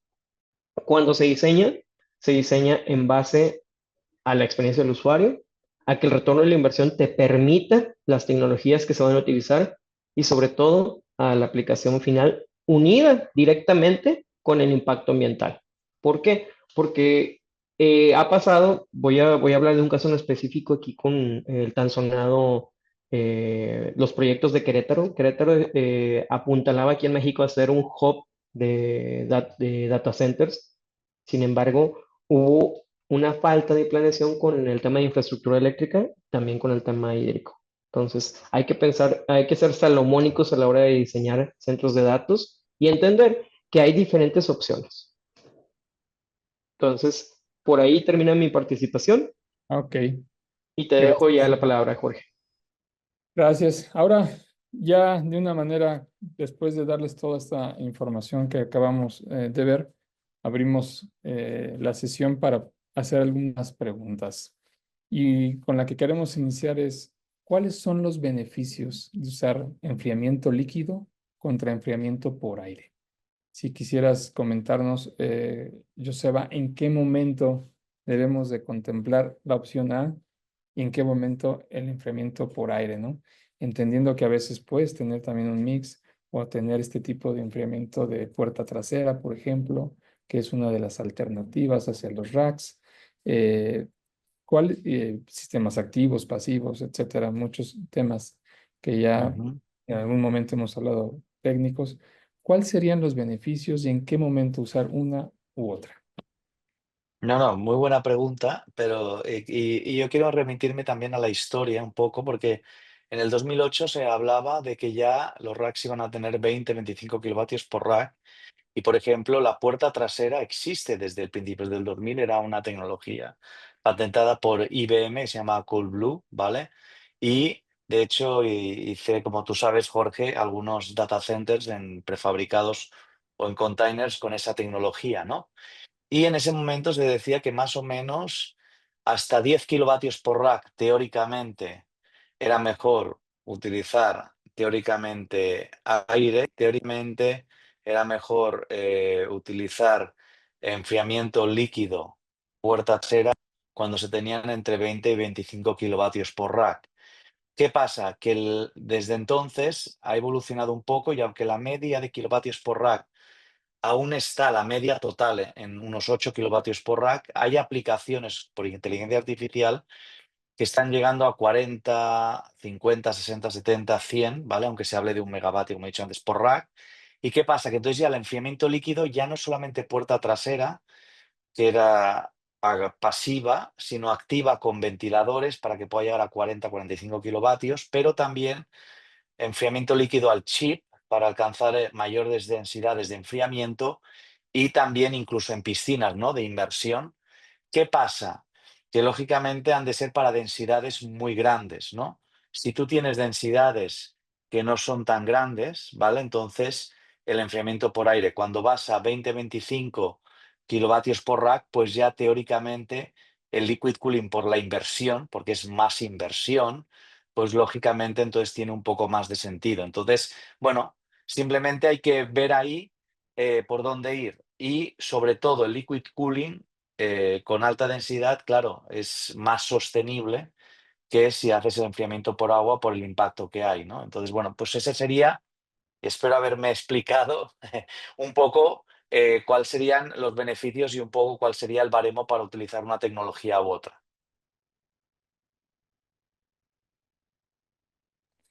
cuando se diseña en base a la experiencia del usuario, a que el retorno de la inversión te permita las tecnologías que se van a utilizar y sobre todo a la aplicación final unida directamente con el impacto ambiental. ¿Por qué? Porque ha pasado, voy a hablar de un caso en específico aquí con el tan sonado, los proyectos de Querétaro. Querétaro apuntalaba aquí en México a ser un hub de data centers. Sin embargo, hubo una falta de planeación con el tema de infraestructura eléctrica, también con el tema hídrico. Entonces, hay que pensar, hay que ser salomónicos a la hora de diseñar centros de datos y entender que hay diferentes opciones. Entonces, por ahí termina mi participación Ok, y te dejo ya gracias. la palabra, Jorge. Gracias. Ahora, ya de una manera, después de darles toda esta información que acabamos de ver, abrimos la sesión para hacer algunas preguntas. Y con la que queremos iniciar es, ¿cuáles son los beneficios de usar enfriamiento líquido contra enfriamiento por aire? Si quisieras comentarnos, Joseba, ¿en qué momento debemos de contemplar la opción A y en qué momento el enfriamiento por aire, ¿no? Entendiendo que a veces puedes tener también un mix o tener este tipo de enfriamiento de puerta trasera, por ejemplo, que es una de las alternativas hacia los racks. Sistemas activos, pasivos, etcétera, muchos temas que ya Ujú. en algún momento hemos hablado técnicos. ¿Cuáles serían los beneficios y en qué momento usar una u otra? No, no, muy buena pregunta, pero y yo quiero remitirme también a la historia un poco, porque en el 2008 se hablaba de que ya los racks iban a tener 20-25 kilovatios por rack. Y, por ejemplo, la puerta trasera existe desde el principio del 2000, era una tecnología patentada por IBM, se llama Coolblue, ¿vale? Y, de hecho, hice, como tú sabes, Jorge, algunos data centers en prefabricados o en containers con esa tecnología, ¿no? Y en ese momento se decía que más o menos hasta 10 kilovatios por rack, teóricamente, era mejor utilizar teóricamente aire, teóricamente era mejor utilizar enfriamiento líquido, puerta trasera, cuando se tenían entre 20 y 25 kilovatios por rack. ¿Qué pasa? Que desde entonces ha evolucionado un poco y aunque la media de kilovatios por rack aún está la media total en unos 8 kilovatios por rack, hay aplicaciones por inteligencia artificial que están llegando a 40, 50, 60, 70, 100, ¿vale? Aunque se hable de un megavatio, como he dicho antes, por rack. ¿Y qué pasa? Que entonces ya el enfriamiento líquido ya no es solamente puerta trasera, que era pasiva, sino activa con ventiladores para que pueda llegar a 40, 45 kilovatios, pero también enfriamiento líquido al chip para alcanzar mayores densidades de enfriamiento y también incluso en piscinas, ¿no? De inversión. ¿Qué pasa? Que lógicamente han de ser para densidades muy grandes, ¿no? Si tú tienes densidades que no son tan grandes, ¿vale? Entonces, el enfriamiento por aire, cuando vas a 20-25 kilovatios por rack, pues ya teóricamente el liquid cooling por la inversión, porque es más inversión, pues lógicamente entonces tiene un poco más de sentido. Entonces, bueno, simplemente hay que ver ahí por dónde ir. Y sobre todo el liquid cooling con alta densidad, claro, es más sostenible que si haces el enfriamiento por agua por el impacto que hay, ¿no? Entonces, bueno, pues ese sería, espero haberme explicado un poco cuáles serían los beneficios y un poco cuál sería el baremo para utilizar una tecnología u otra.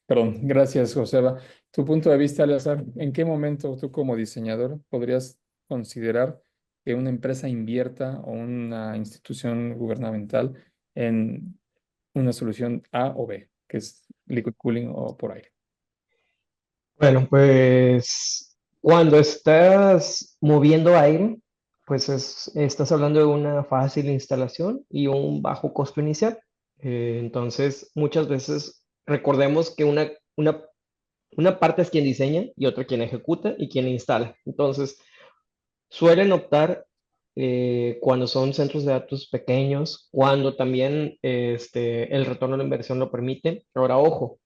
Perdón, gracias, Joseba. Tu punto de vista, Eleazar, ¿en qué momento tú como diseñador podrías considerar que una empresa invierta o una institución gubernamental en una solución A o B, que es liquid cooling o por aire? Bueno, pues cuando estás moviendo aire, pues estás hablando de una fácil instalación y un bajo costo inicial. Entonces, muchas veces recordemos que una parte es quien diseña y otra quien ejecuta y quien instala. Entonces, suelen optar cuando son centros de datos pequeños, cuando también el retorno de la inversión lo permite. Ahora, ojo,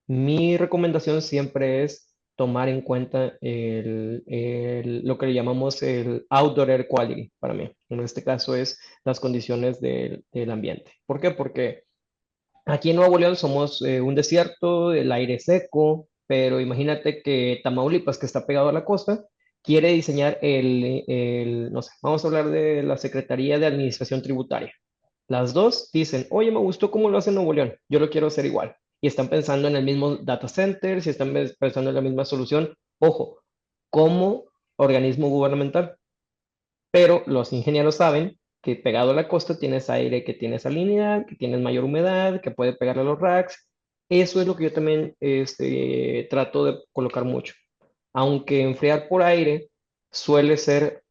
mi recomendación siempre es tomar en cuenta lo que le llamamos el outdoor air quality para mí. En este caso es las condiciones del ambiente. ¿Por qué? Porque aquí en Nuevo León somos un desierto, el aire es seco, pero imagínate que Tamaulipas, que está pegado a la costa, quiere diseñar no sé, vamos a hablar de la Secretaría de Administración Tributaria. Las dos dicen, oye, me gustó cómo lo hace Nuevo León, yo lo quiero hacer igual. Y están pensando en el mismo data center, si están pensando en la misma solución, ojo, como organismo gubernamental. Pero los ingenieros saben que pegado a la costa tienes aire que tiene salinidad, que tienes mayor humedad, que puede pegarle a los racks. Eso es lo que yo también trato de colocar mucho. Aunque enfriar por aire suele ser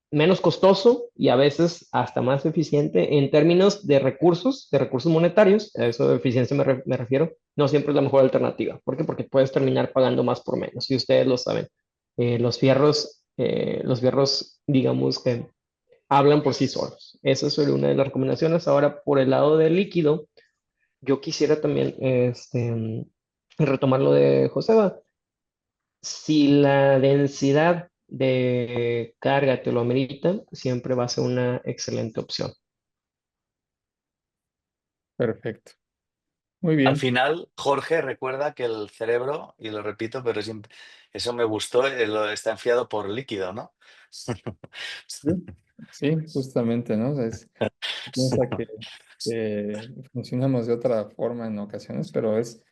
menos costoso y a veces hasta más eficiente en términos de recursos monetarios, a eso de eficiencia me refiero, no siempre es la mejor alternativa. ¿Por qué? Porque puedes terminar pagando más por menos, y ustedes lo saben. Los fierros los fierros, digamos que hablan por sí solos. Esa es una de las recomendaciones. Ahora, por el lado del líquido, yo quisiera también retomar lo de Joseba. Si la densidad de carga te lo amerita, siempre va a ser una excelente opción. Perfecto. Muy Al bien. final, Jorge, recuerda que el cerebro, y lo repito, pero eso me gustó, está enfriado por líquido, ¿no? Sí, sí, justamente, ¿no? Piensa que funcionamos de otra forma en ocasiones, pero es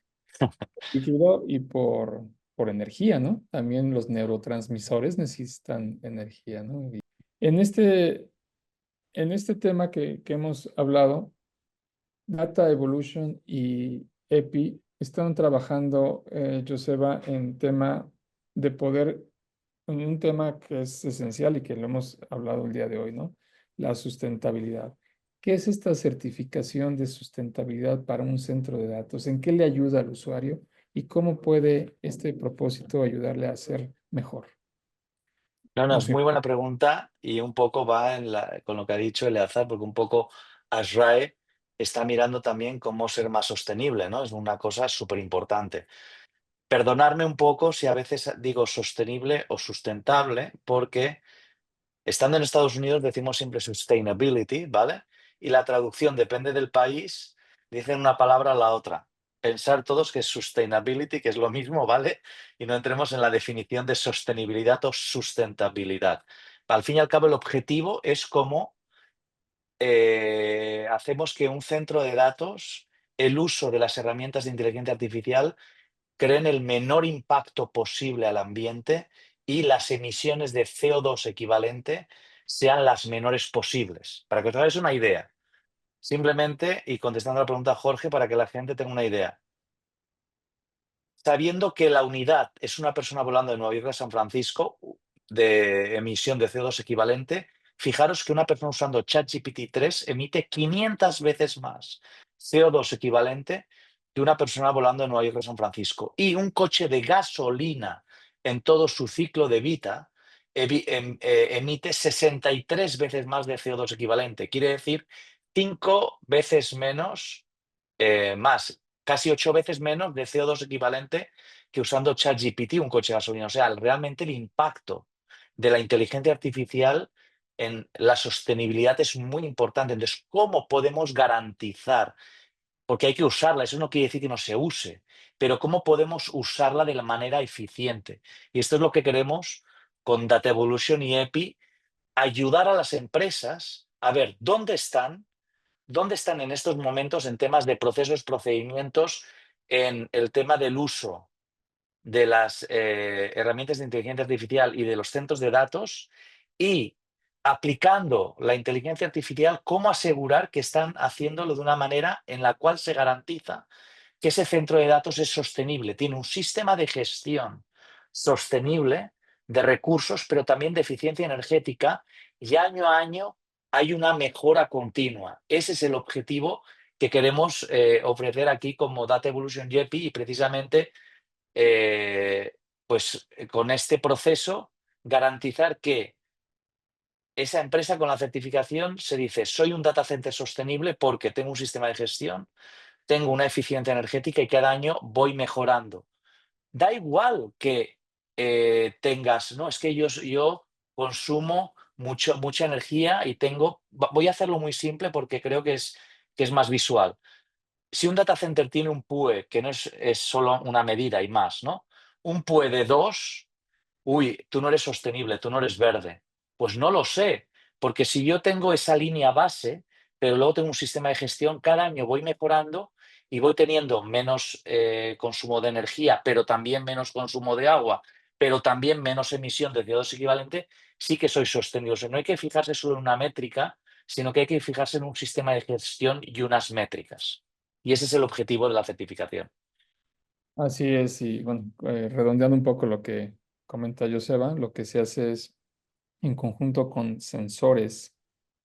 líquido y por energía, ¿no? También los neurotransmisores necesitan energía, ¿no? Y en en este tema que hemos hablado, Data Evolution y EPI están trabajando, Joseba, en tema de poder, en un tema que es esencial y que lo hemos hablado el día de hoy, ¿no? La sustentabilidad. ¿Qué es esta certificación de sustentabilidad para un centro de datos? ¿En qué le ayuda al usuario y cómo puede este propósito ayudarle a ser mejor? No, no, En es su- muy buena pregunta y un poco va con lo que ha dicho Eleazar, porque un poco Ashrae está mirando también cómo ser más sostenible, ¿no? Es una cosa súper importante. Perdonarme un poco si a veces digo sostenible o sustentable, porque estando en Estados Unidos decimos siempre sustainability, ¿vale? Y la traducción depende del país, dicen una palabra a la otra. Pensar todos que es sustainability, que es lo mismo, ¿vale? Y no entremos en la definición de sostenibilidad o sustentabilidad. Al fin y al cabo, el objetivo es cómo hacemos que un centro de datos, el uso de las herramientas de inteligencia artificial, creen el menor impacto posible al ambiente y las emisiones de CO2 equivalente sean las menores posibles. Para que os hagáis una idea, simplemente, y contestando a la pregunta de Jorge, para que la gente tenga una idea, sabiendo que la unidad es una persona volando de Nueva York a San Francisco de emisión de CO2 equivalente, fijaros que una persona usando ChatGPT 3 emite 500 veces más CO2 equivalente que una persona volando de Nueva York a San Francisco. Y un coche de gasolina en todo su ciclo de vida emite 63 veces más de CO2 equivalente. Quiere decir 5 veces menos, más, casi 8 veces menos de CO2 equivalente que usando ChatGPT, un coche de gasolina. O sea, realmente el impacto de la inteligencia artificial en la sostenibilidad es muy importante. Entonces, ¿cómo podemos garantizar? Porque hay que usarla, eso no quiere decir que no se use, pero ¿cómo podemos usarla de la manera eficiente? Y esto es lo que queremos con Data Evolution y EPI, ayudar a las empresas a ver dónde están en estos momentos en temas de procesos, procedimientos, en el tema del uso de las herramientas de inteligencia artificial y de los centros de datos y aplicando la inteligencia artificial, cómo asegurar que están haciéndolo de una manera en la cual se garantiza que ese centro de datos es sostenible, tiene un sistema de gestión sostenible de recursos, pero también de eficiencia energética, y año a año hay una mejora continua. Ese es el objetivo que queremos ofrecer aquí como Data Evolution YEPI y precisamente con este proceso garantizar que esa empresa con la certificación se dice soy un data center sostenible porque tengo un sistema de gestión, tengo una eficiencia energética y cada año voy mejorando. Da igual que tengas, no, es que yo consumo mucha energía y voy a hacerlo muy simple porque creo que es más visual. Si un data center tiene un PUE, que no es solo una medida y más, ¿no? Un PUE de 2, uy, tú no eres sostenible, tú no eres verde. Pues no lo sé, porque si yo tengo esa línea base, pero luego tengo un sistema de gestión, cada año voy mejorando y voy teniendo menos consumo de energía, pero también menos consumo de agua, pero también menos emisión de CO2 equivalente, sí que soy sostenible. O sea, no hay que fijarse solo en una métrica, sino que hay que fijarse en un sistema de gestión y unas métricas. Y ese es el objetivo de la certificación. Así es, y bueno, redondeando un poco lo que comenta Joseba, lo que se hace es en conjunto con sensores,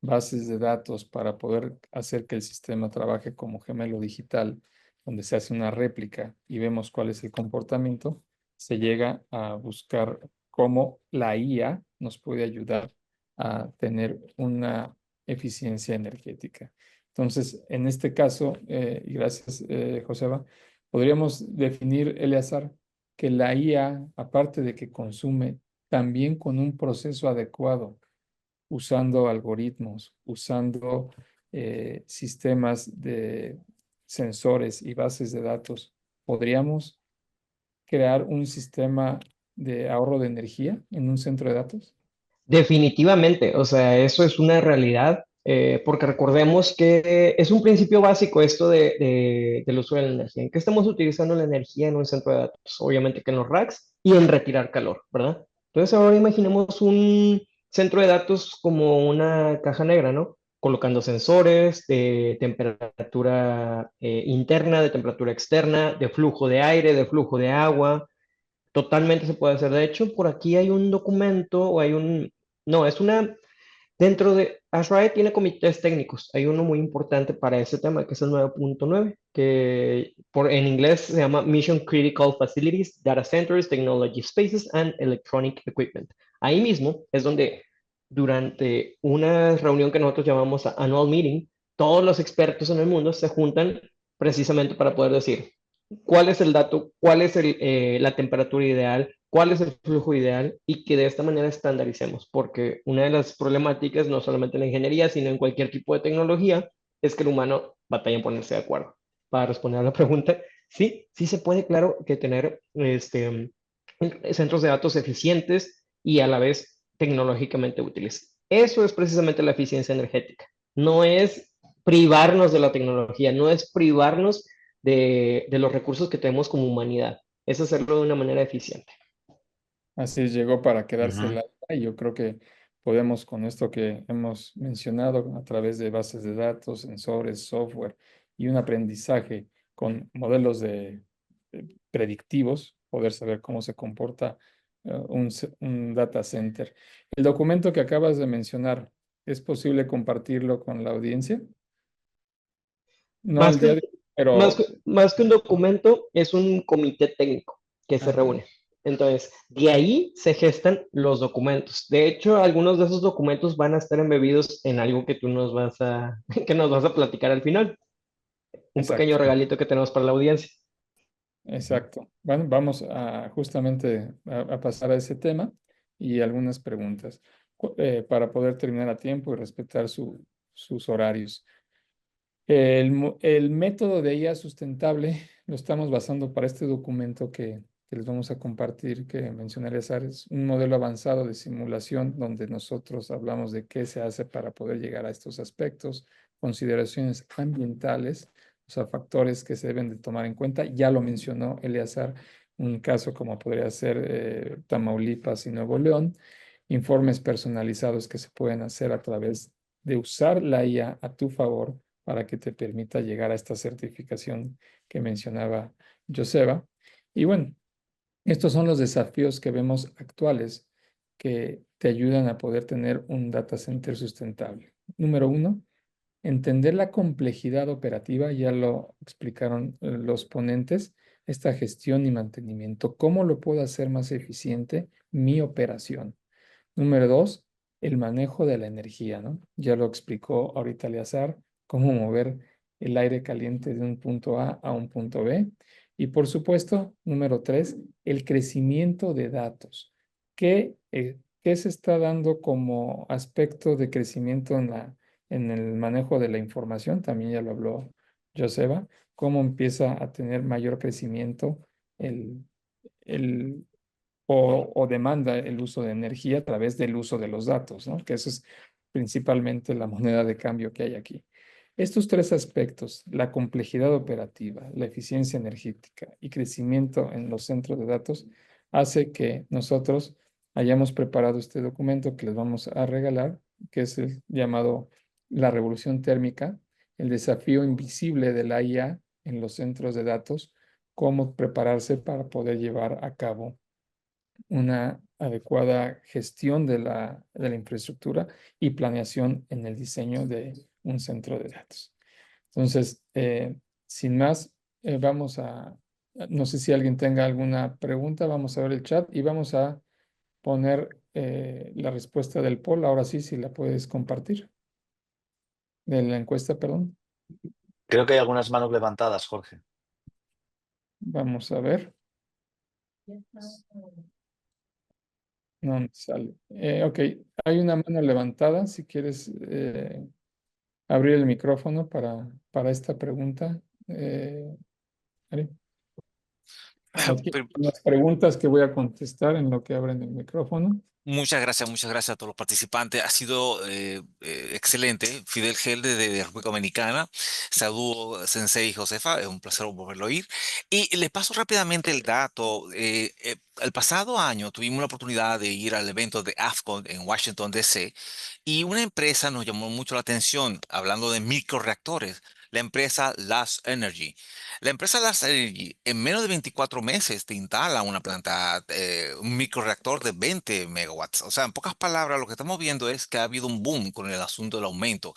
bases de datos para poder hacer que el sistema trabaje como gemelo digital, donde se hace una réplica y vemos cuál es el comportamiento, se llega a buscar cómo la IA nos puede ayudar a tener una eficiencia energética. Entonces, en este caso, y gracias, Joseba, podríamos definir, Eleazar, que la IA, aparte de que consume, también con un proceso adecuado, usando algoritmos, usando sistemas de sensores y bases de datos, podríamos crear un sistema de ahorro de energía en un centro de datos. Definitivamente, o sea, eso es una realidad, porque recordemos que es un principio básico esto del uso de la energía. ¿En qué estamos utilizando la energía en un centro de datos? Obviamente que en los racks y en retirar calor, ¿verdad? Entonces ahora imaginemos un centro de datos como una caja negra, ¿no? Colocando sensores de temperatura interna, de temperatura externa, de flujo de aire, de flujo de agua. Totalmente se puede hacer. De hecho, por aquí hay un documento o hay un... No, es una... Dentro de ASRAE tiene comités técnicos. Hay uno muy importante para ese tema, que es el 9.9, que en inglés se llama Mission Critical Facilities, Data Centers, Technology Spaces and Electronic Equipment. Ahí mismo es donde durante una reunión que nosotros llamamos Annual Meeting, todos los expertos en el mundo se juntan precisamente para poder decir, cuál es el dato, cuál es la temperatura ideal, cuál es el flujo ideal y que de esta manera estandaricemos, porque una de las problemáticas, no solamente en la ingeniería, sino en cualquier tipo de tecnología, es que el humano batalla en ponerse de acuerdo. Para responder a la pregunta, sí, sí se puede, claro, que tener centros de datos eficientes y a la vez tecnológicamente útiles. Eso es precisamente la eficiencia energética. No es privarnos de la tecnología, no es privarnos de los recursos que tenemos como humanidad. Es hacerlo de una manera eficiente. Así llegó para quedarse Ujú. la IA, y yo creo que podemos, con esto que hemos mencionado, a través de bases de datos, sensores, software y un aprendizaje con modelos predictivos, poder saber cómo se comporta un data center. El documento que acabas de mencionar, ¿es posible compartirlo con la audiencia? No Más el día que, de hoy, pero... más que un documento, es un comité técnico que se ah, reúne. Entonces, de ahí se gestan los documentos. De hecho, algunos de esos documentos van a estar embebidos en algo que tú nos vas a, que nos vas a platicar al final. Un pequeño exacto. regalito que tenemos para la audiencia. Exacto. Bueno, vamos a justamente a pasar a ese tema y algunas preguntas para poder terminar a tiempo y respetar sus horarios. El método de IA sustentable lo estamos basando para este documento que les vamos a compartir, que mencionaré, Sara. Es un modelo avanzado de simulación donde nosotros hablamos de qué se hace para poder llegar a estos aspectos, consideraciones ambientales, o sea, factores que se deben de tomar en cuenta. Ya lo mencionó Eleazar, un caso como podría ser Tamaulipas y Nuevo León, informes personalizados que se pueden hacer a través de usar la IA a tu favor para que te permita llegar a esta certificación que mencionaba Joseba. Y bueno, estos son los desafíos que vemos actuales que te ayudan a poder tener un data center sustentable. Número uno, entender la complejidad operativa, ya lo explicaron los ponentes, esta gestión y mantenimiento. ¿Cómo lo puedo hacer más eficiente mi operación? Número dos, el manejo de la energía, ¿no? Ya lo explicó ahorita Eleazar, cómo mover el aire caliente de un punto A un punto B. Y por supuesto, número tres, el crecimiento de datos. ¿Qué se está dando como aspecto de crecimiento en el manejo de la información? También ya lo habló Joseba, cómo empieza a tener mayor crecimiento el, el o demanda el uso de energía a través del uso de los datos, ¿no? Que eso es principalmente la moneda de cambio que hay aquí. Estos tres aspectos, la complejidad operativa, la eficiencia energética y crecimiento en los centros de datos, hace que nosotros hayamos preparado este documento que les vamos a regalar, que es el llamado La Revolución Térmica, el desafío invisible de la IA en los centros de datos, cómo prepararse para poder llevar a cabo una adecuada gestión de la infraestructura y planeación en el diseño de un centro de datos. Entonces, sin más, no sé si alguien tenga alguna pregunta, vamos a ver el chat y vamos a poner la respuesta del poll. Ahora sí, si la puedes compartir. De la encuesta, perdón. Creo que hay algunas manos levantadas, Jorge. Vamos a ver. No sale. Ok, hay una mano levantada. Si quieres abrir el micrófono para esta pregunta. Ari. Aquí hay unas preguntas que voy a contestar en lo que abren el micrófono. Muchas gracias a todos los participantes. Ha sido excelente. Fidel Gel de República Dominicana. Saludos, Sensei Josefa. Es un placer volverlo a oír. Y le paso rápidamente el dato. El pasado año tuvimos la oportunidad de ir al evento de AFCON en Washington, D.C. Y una empresa nos llamó mucho la atención, hablando de microreactores. La empresa Last Energy. La empresa Last Energy en menos de 24 meses te instala una planta, un microreactor de 20 megawatts. O sea, en pocas palabras, lo que estamos viendo es que ha habido un boom con el asunto del aumento.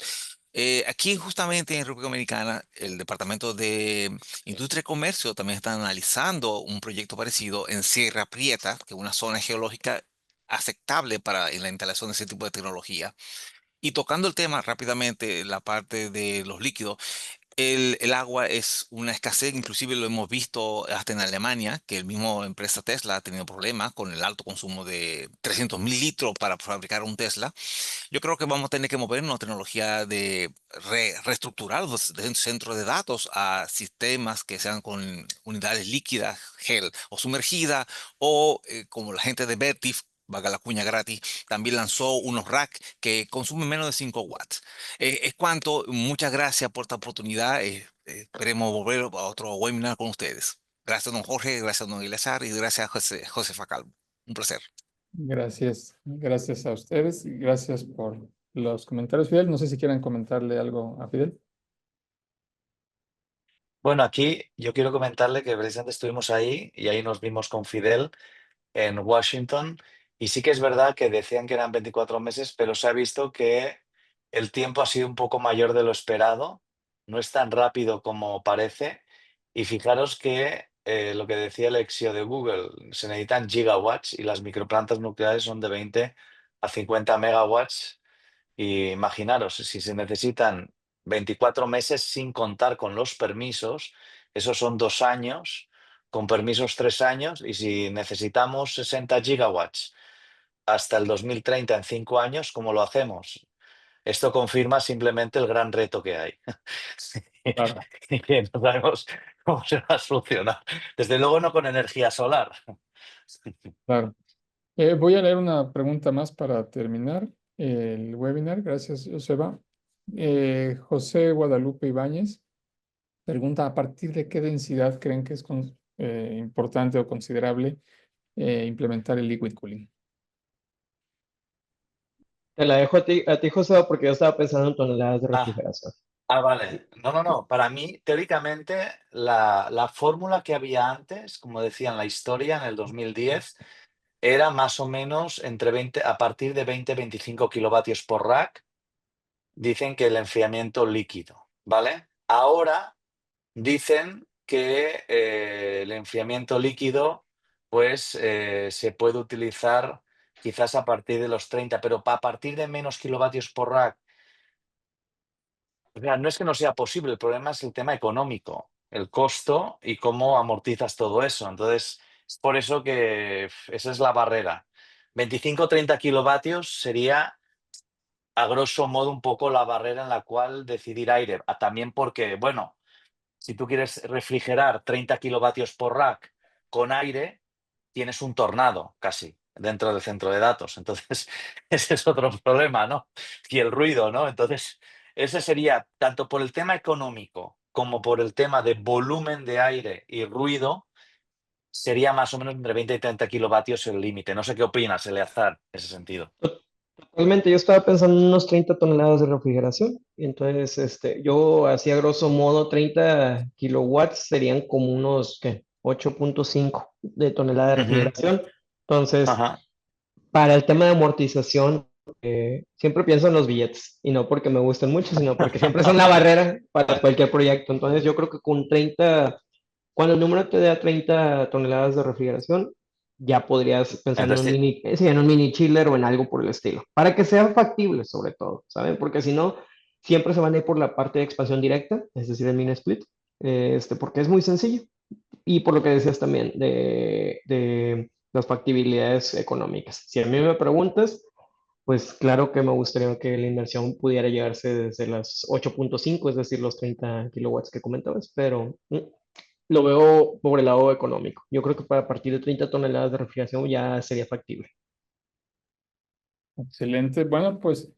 Aquí justamente en República Dominicana, el Departamento de Industria y Comercio también está analizando un proyecto parecido en Sierra Prieta, que es una zona geológica aceptable para la instalación de ese tipo de tecnología. Y tocando el tema rápidamente, la parte de los líquidos. El agua es una escasez, inclusive lo hemos visto hasta en Alemania, que el mismo empresa Tesla ha tenido problemas con el alto consumo de 300.000 litros para fabricar un Tesla. Yo creo que vamos a tener que movernos a tecnología de reestructurar los centros de datos a sistemas que sean con unidades líquidas, gel o sumergida, o como la gente de Vertiv, valga la cuña gratis, también lanzó unos racks que consumen menos de 5 watts. Es cuanto, muchas gracias por esta oportunidad. Esperemos volver a otro webinar con ustedes. Gracias, don Jorge, gracias, don Eleazar, y gracias, José Facal. Un placer. Gracias. Gracias a ustedes y gracias por los comentarios, Fidel. No sé si quieren comentarle algo a Fidel. Bueno, aquí yo quiero comentarle que precisamente estuvimos ahí y ahí nos vimos con Fidel en Washington. Y sí que es verdad que decían que eran 24 meses, pero se ha visto que el tiempo ha sido un poco mayor de lo esperado. No es tan rápido como parece. Y fijaros que lo que decía el ex CEO de Google, se necesitan gigawatts y las microplantas nucleares son de 20 a 50 megawatts. Y imaginaros, si se necesitan 24 meses sin contar con los permisos, esos son 2 años, con permisos 3 años, y si necesitamos 60 gigawatts hasta el 2030 en 5 años, ¿cómo lo hacemos? Esto confirma simplemente el gran reto que hay. Claro. Y que no sabemos cómo se va a solucionar. Desde luego no con energía solar. Claro. Voy a leer una pregunta más para terminar el webinar. Gracias, Joseba. José Guadalupe Ibáñez pregunta, ¿a partir de qué densidad creen que es importante o considerable implementar el liquid cooling? Te la dejo a ti, José, porque yo estaba pensando en toneladas de Ah, refrigeración. vale. No. Para mí, teóricamente, la fórmula que había antes, como decía en la historia, en el 2010, era más o menos entre 20, a partir de 20-25 kilovatios por rack, dicen que el enfriamiento líquido, ¿vale? Ahora dicen que el enfriamiento líquido, pues se puede utilizar quizás a partir de los 30, pero a partir de menos kilovatios por rack. O sea, no es que no sea posible, el problema es el tema económico, el costo y cómo amortizas todo eso. Entonces, es por eso que esa es la barrera. 25-30 kilovatios sería, a grosso modo, un poco la barrera en la cual decidir aire. También porque, bueno, si tú quieres refrigerar 30 kilovatios por rack con aire, tienes un tornado casi dentro del centro de datos. Entonces, ese es otro problema, ¿no? Y el ruido, ¿no? Entonces, ese sería, tanto por el tema económico como por el tema de volumen de aire y ruido, sería más o menos entre 20 y 30 kilovatios el límite. No sé qué opinas, Eleazar, en ese sentido. Totalmente, yo estaba pensando en unos 30 toneladas de refrigeración. Y entonces, yo hacía grosso modo 30 kilowatts, serían como unos, ¿qué? 8.5 de tonelada de Ujú. refrigeración. Entonces, Ajá. para el tema de amortización, siempre pienso en los billetes, y no porque me gusten mucho, sino porque siempre son la barrera para cualquier proyecto. Entonces, yo creo que con 30, cuando el número te da 30 toneladas de refrigeración, ya podrías pensar en un Entonces, sí, en un mini chiller o en algo por el estilo, para que sea factible sobre todo, ¿saben? Porque si no, siempre se van a ir por la parte de expansión directa, es decir, el mini split, porque es muy sencillo. Y por lo que decías también de las factibilidades económicas. Si a mí me preguntas, pues claro que me gustaría que la inversión pudiera llegarse desde las 8.5, es decir, los 30 kilowatts que comentabas, pero lo veo por el lado económico. Yo creo que para partir de 30 toneladas de refrigeración ya sería factible. Excelente. Bueno, pues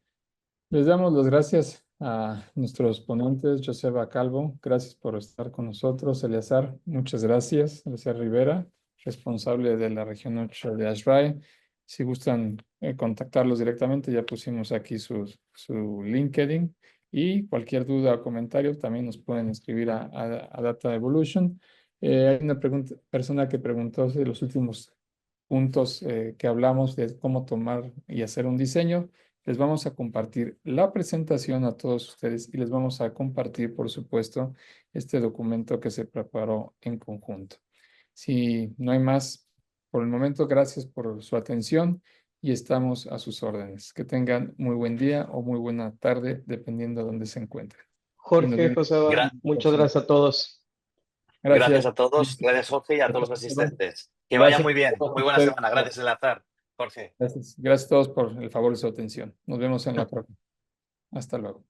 les damos las gracias a nuestros ponentes, Joseba Calvo, gracias por estar con nosotros. Eleazar, muchas gracias. Eleazar Rivera, responsable de la región 8 de ASHRAE. Si gustan contactarlos directamente, ya pusimos aquí su LinkedIn y cualquier duda o comentario también nos pueden escribir a Data Evolution. Hay una persona que preguntó de los últimos puntos que hablamos de cómo tomar y hacer un diseño. Les vamos a compartir la presentación a todos ustedes y les vamos a compartir, por supuesto, este documento que se preparó en conjunto. Si no hay más por el momento, gracias por su atención y estamos a sus órdenes. Que tengan muy buen día o muy buena tarde, dependiendo de dónde se encuentren. Y nos Jorge, vemos Joseba, gra- en la muchas próxima. gracias a todos. gracias Gracias. a todos, gracias Jorge y a todos los asistentes. Que vaya Gracias muy bien. a Muy buena ustedes. semana. Gracias, Elazar. Jorge. Gracias. Gracias a todos por el favor de su atención. Nos vemos en la próxima. Hasta luego.